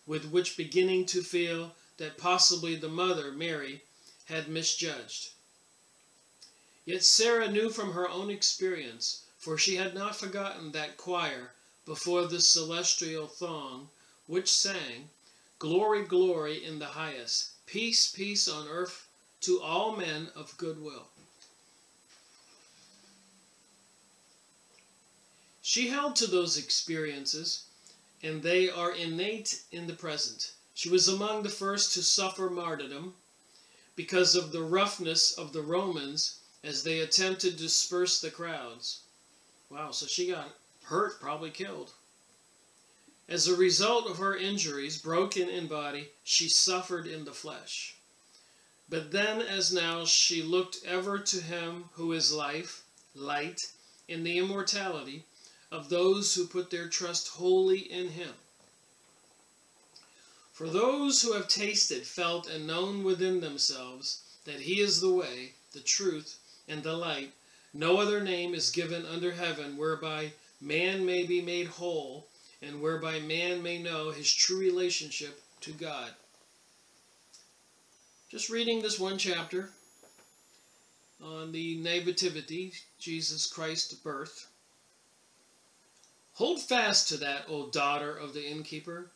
with which beginning to feel that possibly the mother, Mary, had misjudged. Yet Sarah knew from her own experience, for she had not forgotten that choir before the celestial throng, which sang, "Glory, glory in the highest, peace, peace on earth to all men of good will." She held to those experiences, and they are innate in the present. She was among the first to suffer martyrdom because of the roughness of the Romans as they attempted to disperse the crowds. Wow, so she got hurt, probably killed. As a result of her injuries, broken in body, she suffered in the flesh. But then as now she looked ever to him who is life, light, in the immortality of those who put their trust wholly in him. For those who have tasted, felt, and known within themselves that he is the way, the truth, and the light, no other name is given under heaven whereby man may be made whole and whereby man may know his true relationship to God. Just reading this one chapter on the Nativity, Jesus Christ's birth. Hold fast to that, O daughter of the innkeeper.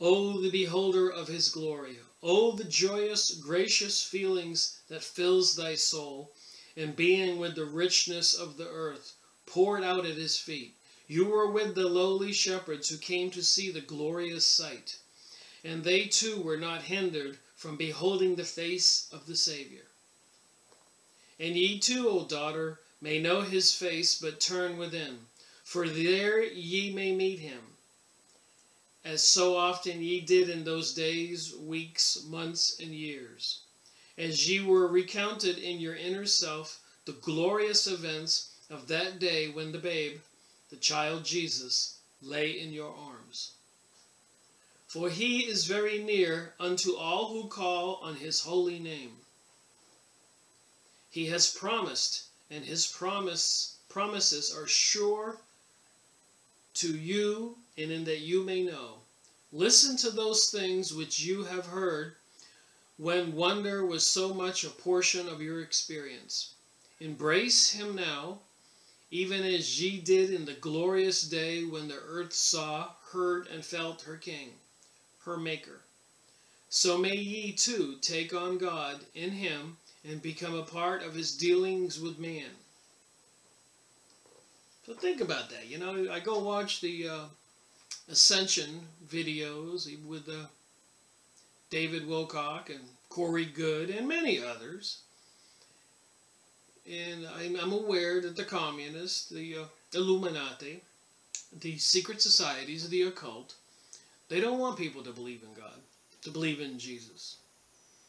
O the beholder of his glory. O the joyous, gracious feelings that fills thy soul, and being with the richness of the earth, poured out at his feet. You were with the lowly shepherds who came to see the glorious sight, and they too were not hindered from beholding the face of the Savior. And ye too, O daughter, may know his face, but turn within. For there ye may meet him, as so often ye did in those days, weeks, months, and years, as ye were recounted in your inner self the glorious events of that day when the babe, the child Jesus, lay in your arms. For he is very near unto all who call on his holy name. He has promised, and his promises are sure to you, and in that you may know. Listen to those things which you have heard when wonder was so much a portion of your experience. Embrace him now, even as ye did in the glorious day when the earth saw, heard, and felt her King, her Maker. So may ye too take on God in him and become a part of his dealings with man. So think about that. You know, I go watch the Ascension videos with David Wilcock and Corey Goode and many others. And I'm aware that the communists, the Illuminati, the secret societies, the occult, they don't want people to believe in God, to believe in Jesus.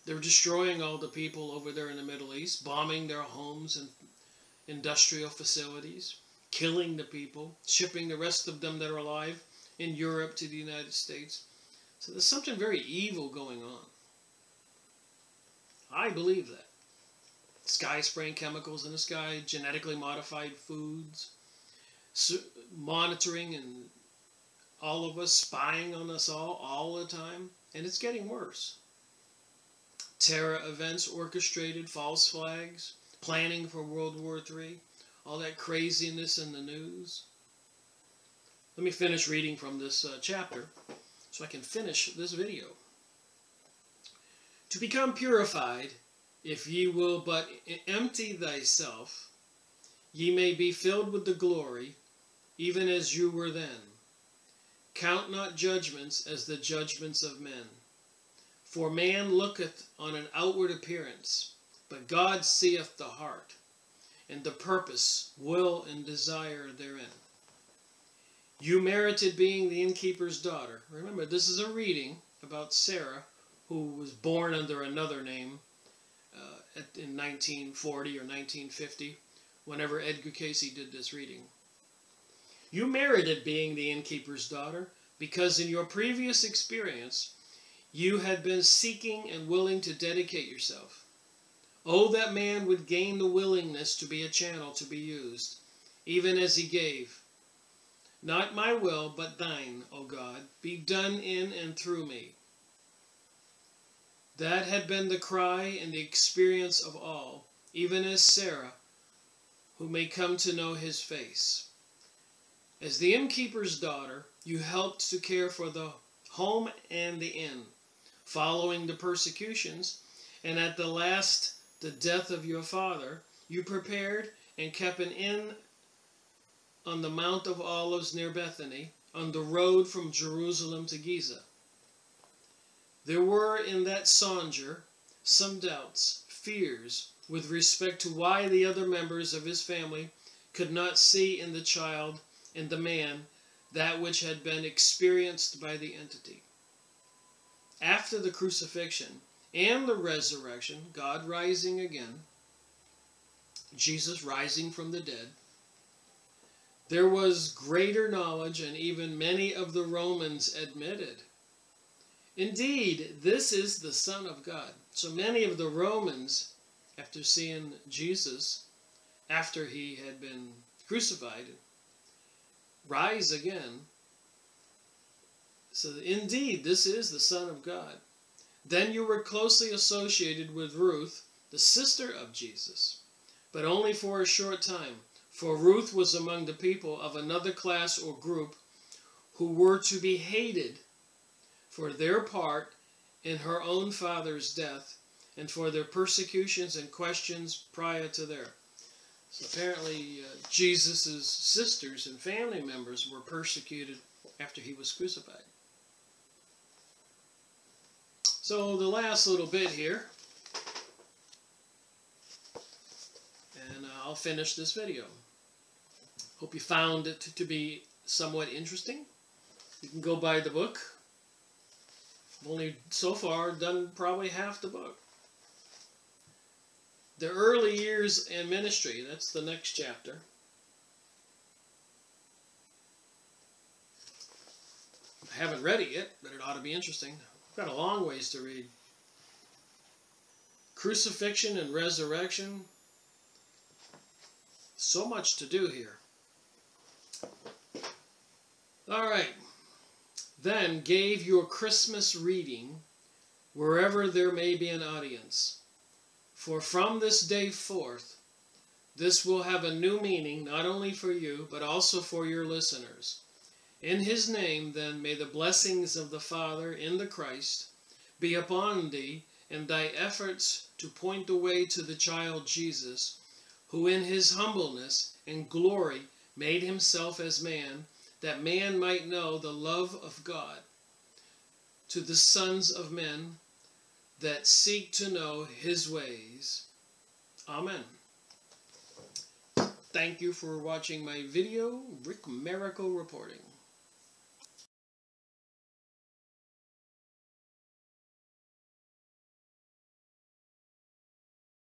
They're destroying all the people over there in the Middle East, bombing their homes and industrial facilities, killing the people, shipping the rest of them that are alive in Europe to the United States. So there's something very evil going on. I believe that. Sky spraying chemicals in the sky, genetically modified foods, monitoring and all of us, spying on us all the time. And it's getting worse. Terror events orchestrated, false flags, planning for World War III, all that craziness in the news. Let me finish reading from this chapter so I can finish this video. To become purified, if ye will but empty thyself, ye may be filled with the glory, even as you were then. Count not judgments as the judgments of men. For man looketh on an outward appearance, but God seeth the heart, and the purpose, will, and desire therein. You merited being the innkeeper's daughter. Remember, this is a reading about Sarah, who was born under another name in 1940 or 1950, whenever Edgar Cayce did this reading. You merited being the innkeeper's daughter because in your previous experience, you had been seeking and willing to dedicate yourself. Oh, that man would gain the willingness to be a channel to be used, even as he gave. Not my will, but thine, O God, be done in and through me. That had been the cry and the experience of all, even as Sarah, who may come to know his face. As the innkeeper's daughter, you helped to care for the home and the inn, following the persecutions, and at the last, the death of your father, you prepared and kept an inn on the Mount of Olives near Bethany, on the road from Jerusalem to Giza. There were in that sojourn some doubts, fears, with respect to why the other members of his family could not see in the child and the man that which had been experienced by the entity. After the crucifixion and the resurrection, God rising again, Jesus rising from the dead, there was greater knowledge, and even many of the Romans admitted, indeed, this is the Son of God. So many of the Romans, after seeing Jesus, after he had been crucified, rise again, so indeed, this is the Son of God. Then you were closely associated with Ruth, the sister of Jesus, but only for a short time. For Ruth was among the people of another class or group who were to be hated for their part in her own father's death and for their persecutions and questions prior to their. So apparently Jesus' sisters and family members were persecuted after he was crucified. So the last little bit here, and I'll finish this video. Hope you found it to be somewhat interesting. You can go buy the book. I've only so far done probably half the book. The early years in ministry, that's the next chapter. I haven't read it yet, but it ought to be interesting. I've got a long ways to read. Crucifixion and resurrection. So much to do here. All right. Then gave your Christmas reading wherever there may be an audience. For from this day forth, this will have a new meaning, not only for you, but also for your listeners. In his name, then, may the blessings of the Father in the Christ be upon thee in thy efforts to point the way to the child Jesus, who in his humbleness and glory made himself as man, that man might know the love of God, to the sons of men that seek to know his ways. Amen. Thank you for watching my video, Rick Miracle reporting.